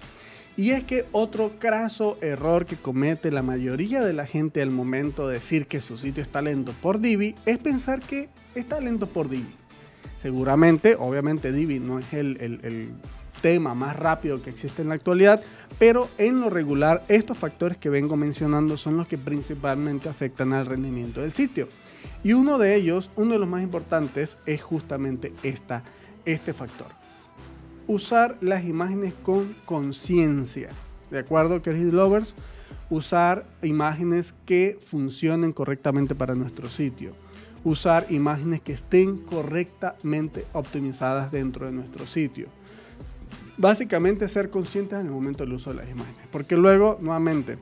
Y es que otro craso error que comete la mayoría de la gente al momento de decir que su sitio está lento por Divi es pensar que está lento por Divi. Seguramente, obviamente Divi no es el tema más rápido que existe en la actualidad, pero en lo regular estos factores que vengo mencionando son los que principalmente afectan al rendimiento del sitio. Y uno de ellos, uno de los más importantes, es justamente este factor. Usar las imágenes con conciencia, ¿de acuerdo, queridos lovers? Usar imágenes que funcionen correctamente para nuestro sitio. Usar imágenes que estén correctamente optimizadas dentro de nuestro sitio. Básicamente ser conscientes en el momento del uso de las imágenes, porque luego, nuevamente,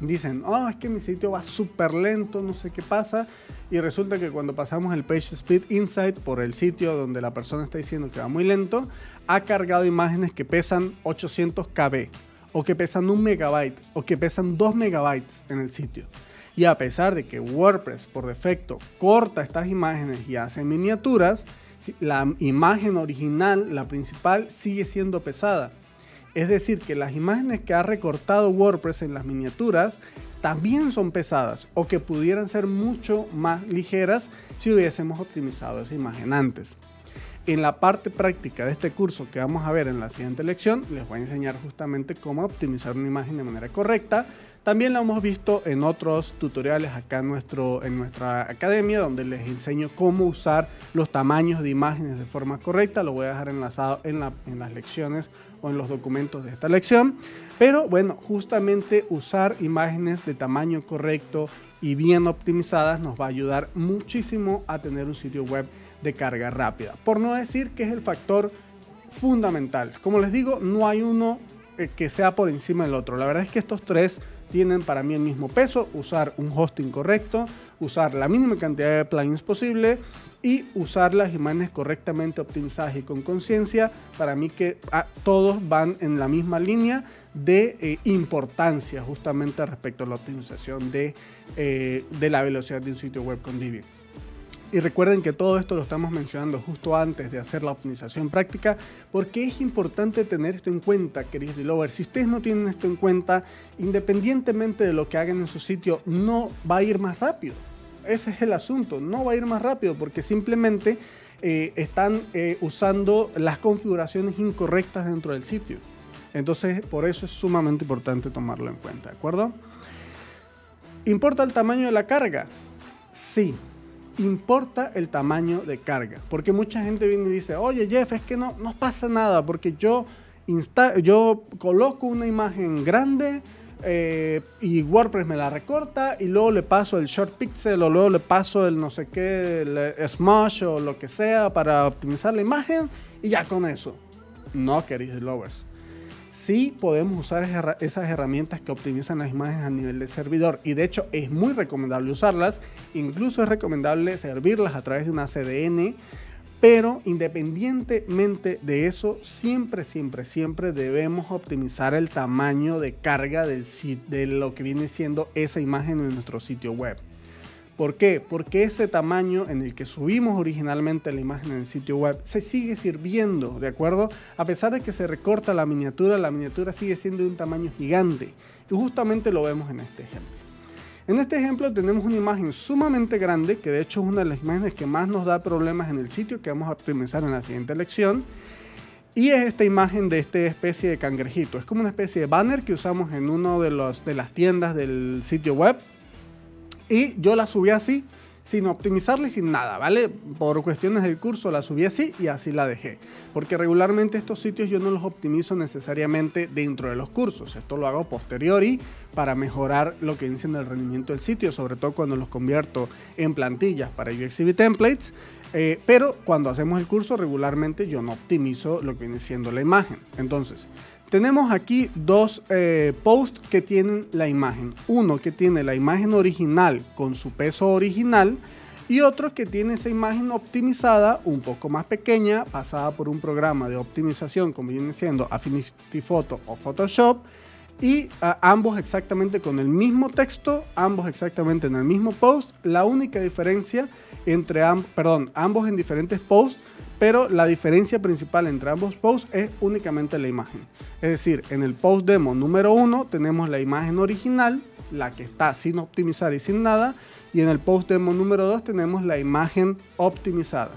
dicen, oh, es que mi sitio va súper lento, no sé qué pasa, y resulta que cuando pasamos el Page Speed Insight por el sitio donde la persona está diciendo que va muy lento, ha cargado imágenes que pesan 800 KB, o que pesan 1 megabyte, o que pesan 2 megabytes en el sitio. Y a pesar de que WordPress por defecto corta estas imágenes y hace miniaturas, la imagen original, la principal, sigue siendo pesada. Es decir, que las imágenes que ha recortado WordPress en las miniaturas también son pesadas o que pudieran ser mucho más ligeras si hubiésemos optimizado esa imagen antes. En la parte práctica de este curso que vamos a ver en la siguiente lección, les voy a enseñar justamente cómo optimizar una imagen de manera correcta. También la hemos visto en otros tutoriales acá en nuestra academia, donde les enseño cómo usar los tamaños de imágenes de forma correcta. Lo voy a dejar enlazado en las lecciones o en los documentos de esta lección. Pero bueno, justamente usar imágenes de tamaño correcto y bien optimizadas nos va a ayudar muchísimo a tener un sitio web de carga rápida. Por no decir que es el factor fundamental. Como les digo, no hay uno que sea por encima del otro. La verdad es que estos tres tienen para mí el mismo peso, usar un hosting correcto, usar la mínima cantidad de plugins posible y usar las imágenes correctamente optimizadas y con conciencia. Para mí que todos van en la misma línea de importancia justamente respecto a la optimización de la velocidad de un sitio web con Divi. Y recuerden que todo esto lo estamos mencionando justo antes de hacer la optimización práctica, porque es importante tener esto en cuenta, queridos developers. Si ustedes no tienen esto en cuenta, independientemente de lo que hagan en su sitio, no va a ir más rápido. Ese es el asunto, no va a ir más rápido porque simplemente están usando las configuraciones incorrectas dentro del sitio. Entonces, por eso es sumamente importante tomarlo en cuenta, ¿de acuerdo? ¿Importa el tamaño de la carga? Sí. Importa el tamaño de carga, porque mucha gente viene y dice, oye Jeff, es que no pasa nada, porque yo coloco una imagen grande y WordPress me la recorta y luego le paso el short pixel o luego le paso el no sé qué, el smush o lo que sea para optimizar la imagen y ya con eso. No, queridos lovers. Sí podemos usar esas herramientas que optimizan las imágenes a nivel de servidor y de hecho es muy recomendable usarlas, incluso es recomendable servirlas a través de una CDN, pero independientemente de eso, siempre debemos optimizar el tamaño de carga de lo que viene siendo esa imagen en nuestro sitio web. ¿Por qué? Porque ese tamaño en el que subimos originalmente la imagen en el sitio web se sigue sirviendo, ¿de acuerdo? A pesar de que se recorta la miniatura sigue siendo de un tamaño gigante. Y justamente lo vemos en este ejemplo. En este ejemplo tenemos una imagen sumamente grande, que de hecho es una de las imágenes que más nos da problemas en el sitio, que vamos a optimizar en la siguiente lección. Y es esta imagen de esta especie de cangrejito. Es como una especie de banner que usamos en una de las tiendas del sitio web. Y yo la subí así, sin optimizarla y sin nada, ¿vale? Por cuestiones del curso la subí así y así la dejé. Porque regularmente estos sitios yo no los optimizo necesariamente dentro de los cursos. Esto lo hago posteriori para mejorar lo que viene siendo el rendimiento del sitio, sobre todo cuando los convierto en plantillas para UXCV templates. Pero cuando hacemos el curso regularmente yo no optimizo lo que viene siendo la imagen. Entonces, tenemos aquí dos posts que tienen la imagen. Uno que tiene la imagen original con su peso original y otro que tiene esa imagen optimizada un poco más pequeña, pasada por un programa de optimización como viene siendo Affinity Photo o Photoshop, y ambos exactamente con el mismo texto, ambos exactamente en el mismo post. La única diferencia entre ambos en diferentes posts, pero la diferencia principal entre ambos posts es únicamente la imagen. Es decir, en el post demo número 1 tenemos la imagen original, la que está sin optimizar y sin nada, y en el post demo número 2 tenemos la imagen optimizada.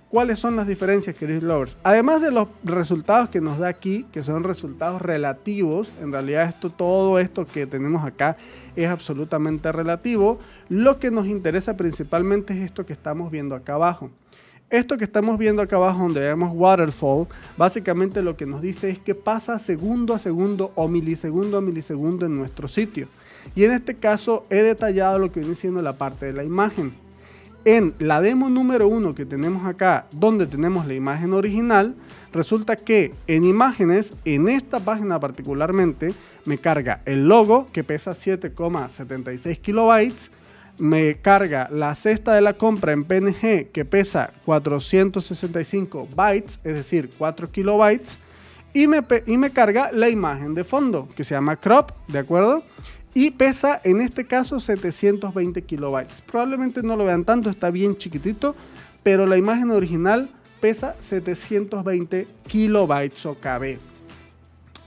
¿Cuáles son las diferencias, queridos lovers? Además de los resultados que nos da aquí, que son resultados relativos, en realidad todo esto que tenemos acá es absolutamente relativo. Lo que nos interesa principalmente es esto que estamos viendo acá abajo. Esto que estamos viendo acá abajo, donde vemos waterfall, básicamente lo que nos dice es que pasa segundo a segundo o milisegundo a milisegundo en nuestro sitio. Y en este caso he detallado lo que viene siendo la parte de la imagen. En la demo número 1 que tenemos acá, donde tenemos la imagen original, resulta que en imágenes, en esta página particularmente, me carga el logo que pesa 7,76 kilobytes, me carga la cesta de la compra en PNG que pesa 465 bytes, es decir, 4 kilobytes, y me carga la imagen de fondo que se llama crop, ¿de acuerdo? Y pesa en este caso 720 kilobytes. Probablemente no lo vean tanto, está bien chiquitito, pero la imagen original pesa 720 kilobytes o KB.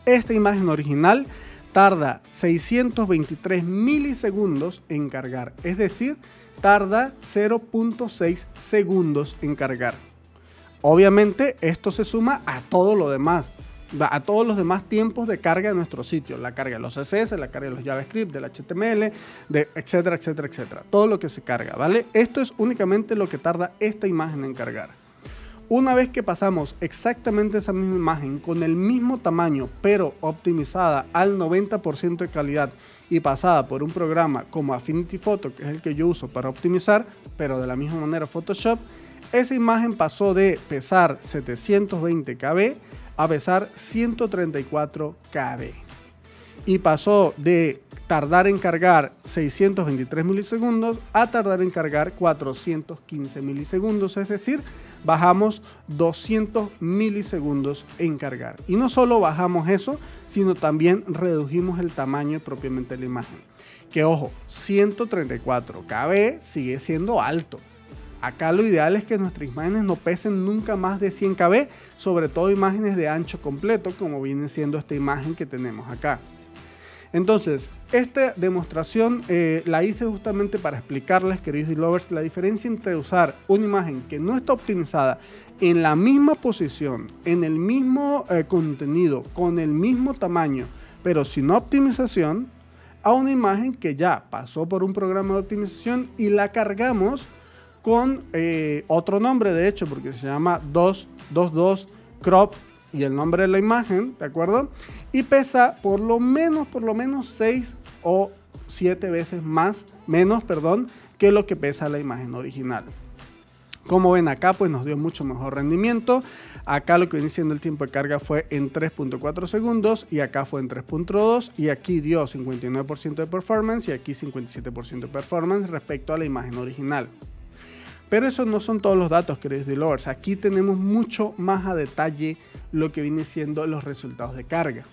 Esta imagen original tarda 623 milisegundos en cargar, es decir, tarda 0.6 segundos en cargar. Obviamente esto se suma a todo lo demás, a todos los demás tiempos de carga de nuestro sitio, la carga de los CSS, la carga de los JavaScript, del HTML, etcétera, etcétera, etcétera, todo lo que se carga, ¿vale? Esto es únicamente lo que tarda esta imagen en cargar. Una vez que pasamos exactamente esa misma imagen con el mismo tamaño, pero optimizada al 90% de calidad y pasada por un programa como Affinity Photo, que es el que yo uso para optimizar, pero de la misma manera Photoshop, esa imagen pasó de pesar 720 KB a pesar 134 KB. Y pasó de tardar en cargar 623 milisegundos a tardar en cargar 415 milisegundos, es decir, bajamos 200 milisegundos en cargar. Y no solo bajamos eso, sino también redujimos el tamaño propiamente de la imagen. Que ojo, 134 KB sigue siendo alto. Acá lo ideal es que nuestras imágenes no pesen nunca más de 100 KB, sobre todo imágenes de ancho completo, como viene siendo esta imagen que tenemos acá. Entonces, esta demostración la hice justamente para explicarles, queridos D-Lovers, la diferencia entre usar una imagen que no está optimizada en la misma posición, en el mismo contenido, con el mismo tamaño, pero sin optimización, a una imagen que ya pasó por un programa de optimización y la cargamos con otro nombre, de hecho, porque se llama 222 Crop y el nombre de la imagen, ¿de acuerdo? Y pesa por lo menos 6 o 7 veces menos, que lo que pesa la imagen original. Como ven acá, pues nos dio mucho mejor rendimiento. Acá lo que viene siendo el tiempo de carga fue en 3.4 segundos y acá fue en 3.2 y aquí dio 59% de performance y aquí 57% de performance respecto a la imagen original. Pero esos no son todos los datos, queridos D-Lovers. Aquí tenemos mucho más a detalle lo que viene siendo los resultados de carga.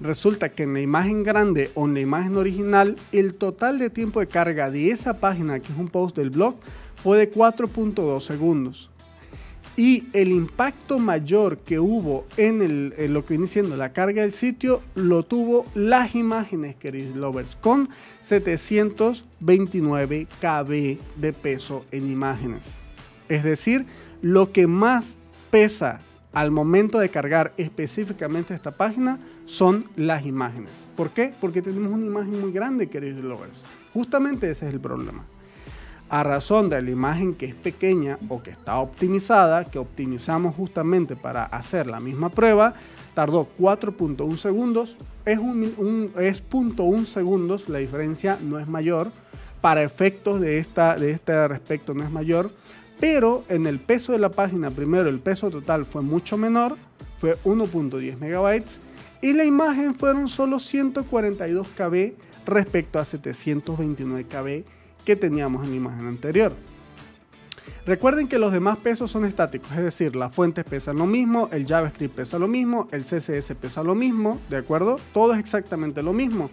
Resulta que en la imagen grande o en la imagen original, el total de tiempo de carga de esa página, que es un post del blog, fue de 4.2 segundos. Y el impacto mayor que hubo en lo que viene siendo la carga del sitio, lo tuvo las imágenes, queridos lovers, con 729 KB de peso en imágenes. Es decir, lo que más pesa al momento de cargar específicamente esta página son las imágenes. ¿Por qué? Porque tenemos una imagen muy grande, queridos lovers. Justamente ese es el problema. A razón de la imagen que es pequeña o que está optimizada, que optimizamos justamente para hacer la misma prueba, tardó 4.1 segundos, es 0.1 segundos, la diferencia no es mayor, para efectos de este respecto no es mayor, pero en el peso de la página, primero el peso total fue mucho menor, fue 1.10 megabytes, y la imagen fueron solo 142 KB respecto a 729 KB que teníamos en la imagen anterior. Recuerden que los demás pesos son estáticos, es decir, las fuentes pesan lo mismo, el JavaScript pesa lo mismo, el CSS pesa lo mismo, ¿de acuerdo? Todo es exactamente lo mismo.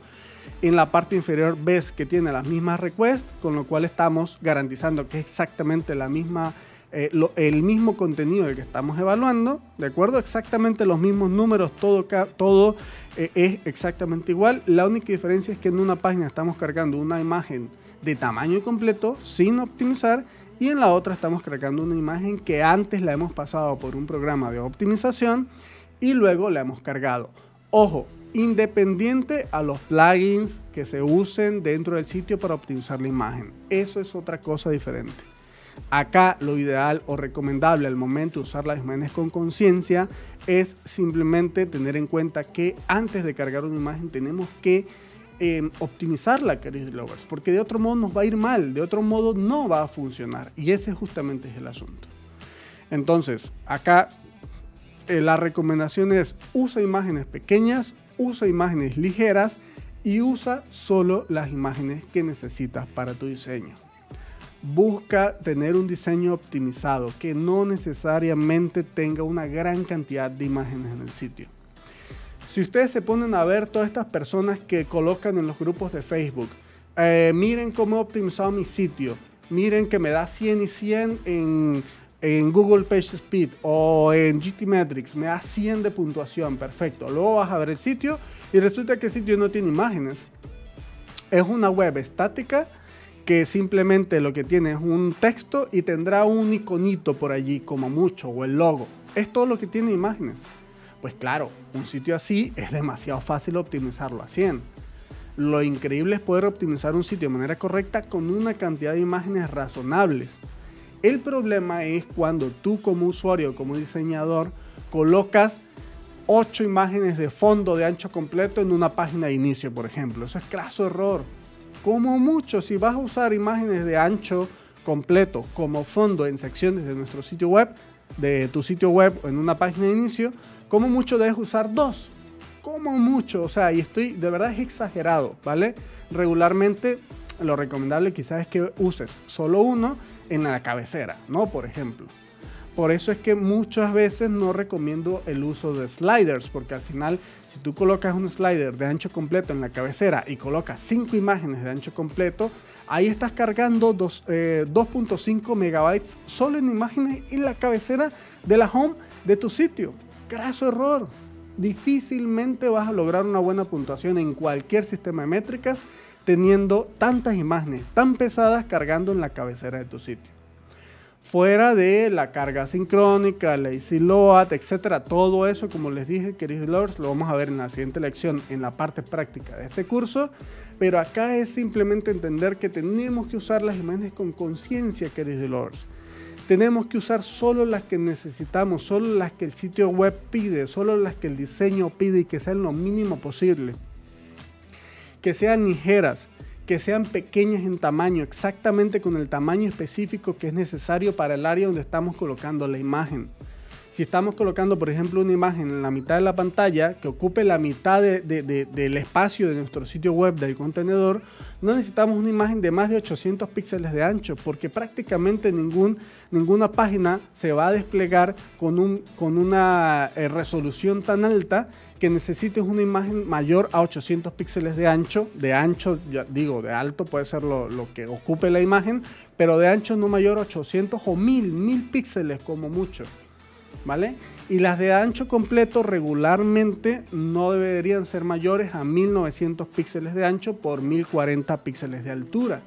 En la parte inferior ves que tiene las mismas requests, con lo cual estamos garantizando que es exactamente la misma, el mismo contenido del que estamos evaluando, ¿de acuerdo? Exactamente los mismos números, todo es exactamente igual. La única diferencia es que en una página estamos cargando una imagen de tamaño completo sin optimizar y en la otra estamos cargando una imagen que antes la hemos pasado por un programa de optimización y luego la hemos cargado. Ojo, independiente a los plugins que se usen dentro del sitio para optimizar la imagen. Eso es otra cosa diferente. Acá lo ideal o recomendable al momento de usar las imágenes con conciencia es simplemente tener en cuenta que antes de cargar una imagen tenemos que optimizarla, queridos lovers, porque de otro modo nos va a ir mal, de otro modo no va a funcionar y ese justamente es el asunto. Entonces acá la recomendación es usa imágenes pequeñas, usa imágenes ligeras y usa solo las imágenes que necesitas para tu diseño. Busca tener un diseño optimizado que no necesariamente tenga una gran cantidad de imágenes en el sitio. Si ustedes se ponen a ver todas estas personas que colocan en los grupos de Facebook, miren cómo he optimizado mi sitio, miren que me da 100 y 100 en Google PageSpeed o en GTmetrix, me da 100 de puntuación, perfecto. Luego vas a ver el sitio y resulta que el sitio no tiene imágenes. Es una web estática que simplemente lo que tiene es un texto y tendrá un iconito por allí como mucho o el logo. Es todo lo que tiene imágenes. Pues claro, un sitio así es demasiado fácil optimizarlo a 100. Lo increíble es poder optimizar un sitio de manera correcta con una cantidad de imágenes razonables. El problema es cuando tú como usuario, como diseñador, colocas 8 imágenes de fondo de ancho completo en una página de inicio, por ejemplo. Eso es craso error. Como mucho, si vas a usar imágenes de ancho completo como fondo en secciones de nuestro sitio web, de tu sitio web o en una página de inicio, como mucho debes usar 2. como mucho, o sea, y estoy, de verdad es exagerado, ¿vale? Regularmente lo recomendable quizás es que uses solo uno en la cabecera, ¿no? Por ejemplo. Por eso es que muchas veces no recomiendo el uso de sliders, porque al final, si tú colocas un slider de ancho completo en la cabecera y colocas 5 imágenes de ancho completo, ahí estás cargando 2.5 megabytes solo en imágenes en la cabecera de la home de tu sitio. Graso error. Difícilmente vas a lograr una buena puntuación en cualquier sistema de métricas teniendo tantas imágenes tan pesadas cargando en la cabecera de tu sitio. Fuera de la carga sincrónica, lazy load, etcétera, todo eso, como les dije, queridos lovers, lo vamos a ver en la siguiente lección, en la parte práctica de este curso. Pero acá es simplemente entender que tenemos que usar las imágenes con conciencia, queridos lovers. Tenemos que usar solo las que necesitamos, solo las que el sitio web pide, solo las que el diseño pide y que sean lo mínimo posible. Que sean ligeras, que sean pequeñas en tamaño, exactamente con el tamaño específico que es necesario para el área donde estamos colocando la imagen. Si estamos colocando, por ejemplo, una imagen en la mitad de la pantalla que ocupe la mitad del espacio de nuestro sitio web del contenedor, no necesitamos una imagen de más de 800 píxeles de ancho, porque prácticamente ninguna página se va a desplegar con una resolución tan alta que necesites una imagen mayor a 800 píxeles de ancho, ya digo, de alto puede ser lo que ocupe la imagen, pero de ancho no mayor a 800 o 1000 píxeles como mucho, ¿vale? Y las de ancho completo regularmente no deberían ser mayores a 1900 píxeles de ancho por 1040 píxeles de altura.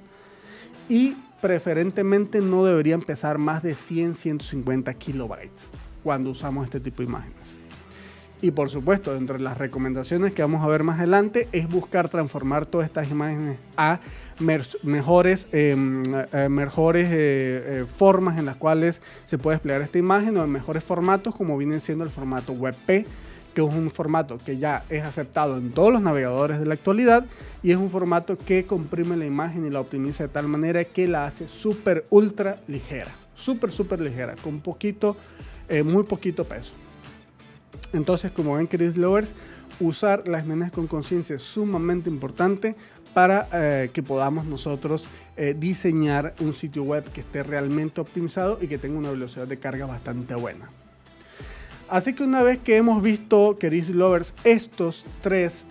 Y preferentemente no deberían pesar más de 150 kilobytes cuando usamos este tipo de imágenes. Y por supuesto, entre las recomendaciones que vamos a ver más adelante es buscar transformar todas estas imágenes a mejores formas en las cuales se puede desplegar esta imagen, o en mejores formatos como viene siendo el formato WebP, que es un formato que ya es aceptado en todos los navegadores de la actualidad y es un formato que comprime la imagen y la optimiza de tal manera que la hace súper ultra ligera, súper ligera, con muy poquito peso. Entonces, como ven, queridos lovers, usar las imágenes con conciencia es sumamente importante para que podamos nosotros diseñar un sitio web que esté realmente optimizado y que tenga una velocidad de carga bastante buena. Así que una vez que hemos visto, queridos lovers, estos tres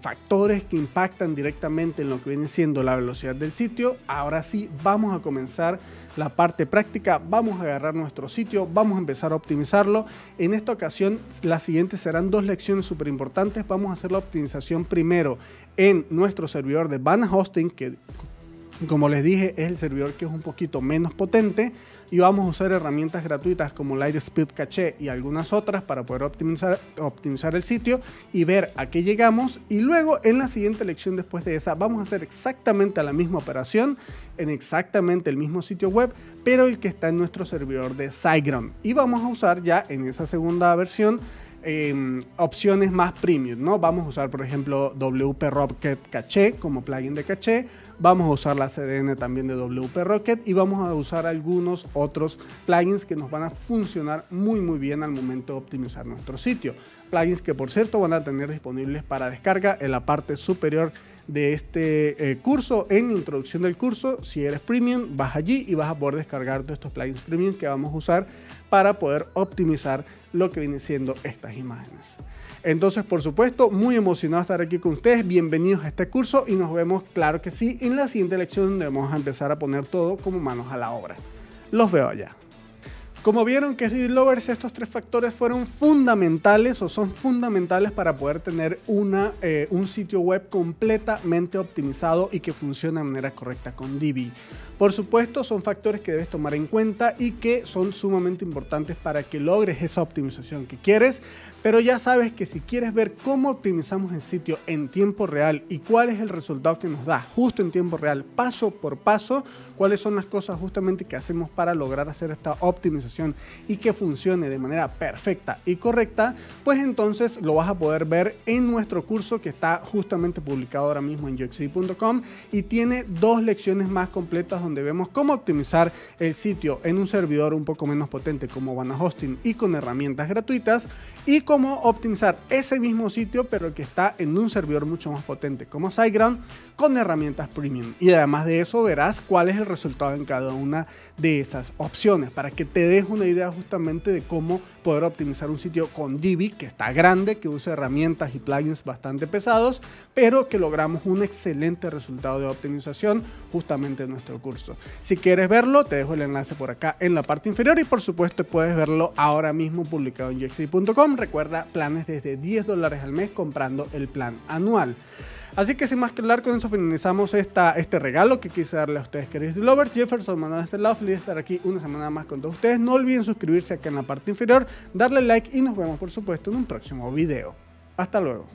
factores que impactan directamente en lo que viene siendo la velocidad del sitio, ahora sí vamos a comenzar la parte práctica. Vamos a agarrar nuestro sitio, vamos a empezar a optimizarlo. En esta ocasión, las siguientes serán 2 lecciones súper importantes. Vamos a hacer la optimización primero en nuestro servidor de Vana Hosting, que como les dije es el servidor que es un poquito menos potente, y vamos a usar herramientas gratuitas como Lightspeed Cache y algunas otras para poder optimizar el sitio y ver a qué llegamos. Y luego en la siguiente lección después de esa vamos a hacer exactamente la misma operación en exactamente el mismo sitio web, pero el que está en nuestro servidor de SiteGround, y vamos a usar ya en esa segunda versión opciones más premium, ¿no? Vamos a usar, por ejemplo, WP Rocket Cache como plugin de caché. Vamos a usar la CDN también de WP Rocket y vamos a usar algunos otros plugins que nos van a funcionar muy bien al momento de optimizar nuestro sitio. Plugins que, por cierto, van a tener disponibles para descarga en la parte superior de este curso. En la introducción del curso, si eres premium, vas allí y vas a poder descargar todos estos plugins premium que vamos a usar para poder optimizar lo que viene siendo estas imágenes. Entonces, por supuesto, muy emocionado de estar aquí con ustedes. Bienvenidos a este curso y nos vemos, claro que sí, en la siguiente lección, donde vamos a empezar a poner todo como manos a la obra. Los veo allá. Como vieron, queridos lovers, estos 3 factores fueron fundamentales o son fundamentales para poder tener un sitio web completamente optimizado y que funcione de manera correcta con Divi. Por supuesto, son factores que debes tomar en cuenta y que son sumamente importantes para que logres esa optimización que quieres. Pero ya sabes que si quieres ver cómo optimizamos el sitio en tiempo real y cuál es el resultado que nos da justo en tiempo real, paso por paso, cuáles son las cosas justamente que hacemos para lograr hacer esta optimización y que funcione de manera perfecta y correcta, pues entonces lo vas a poder ver en nuestro curso, que está justamente publicado ahora mismo en UXD.com y tiene 2 lecciones más completas donde vemos cómo optimizar el sitio en un servidor un poco menos potente como Vana Hosting y con herramientas gratuitas, y cómo optimizar ese mismo sitio pero que está en un servidor mucho más potente como SiteGround con herramientas premium. Y además de eso verás cuál es el resultado en cada una de esas opciones para que te des una idea justamente de cómo poder optimizar un sitio con Divi que está grande, que usa herramientas y plugins bastante pesados, pero que logramos un excelente resultado de optimización justamente en nuestro curso. Si quieres verlo, te dejo el enlace por acá en la parte inferior y por supuesto puedes verlo ahora mismo publicado en UXD.com. Recuerda, planes desde $10 al mes comprando el plan anual. Así que sin más que hablar, con eso finalizamos este regalo que quise darle a ustedes, queridos developers. Jefferson Manuel de este lado, feliz de estar aquí una semana más con todos ustedes. No olviden suscribirse acá en la parte inferior, darle like y nos vemos por supuesto en un próximo video. Hasta luego.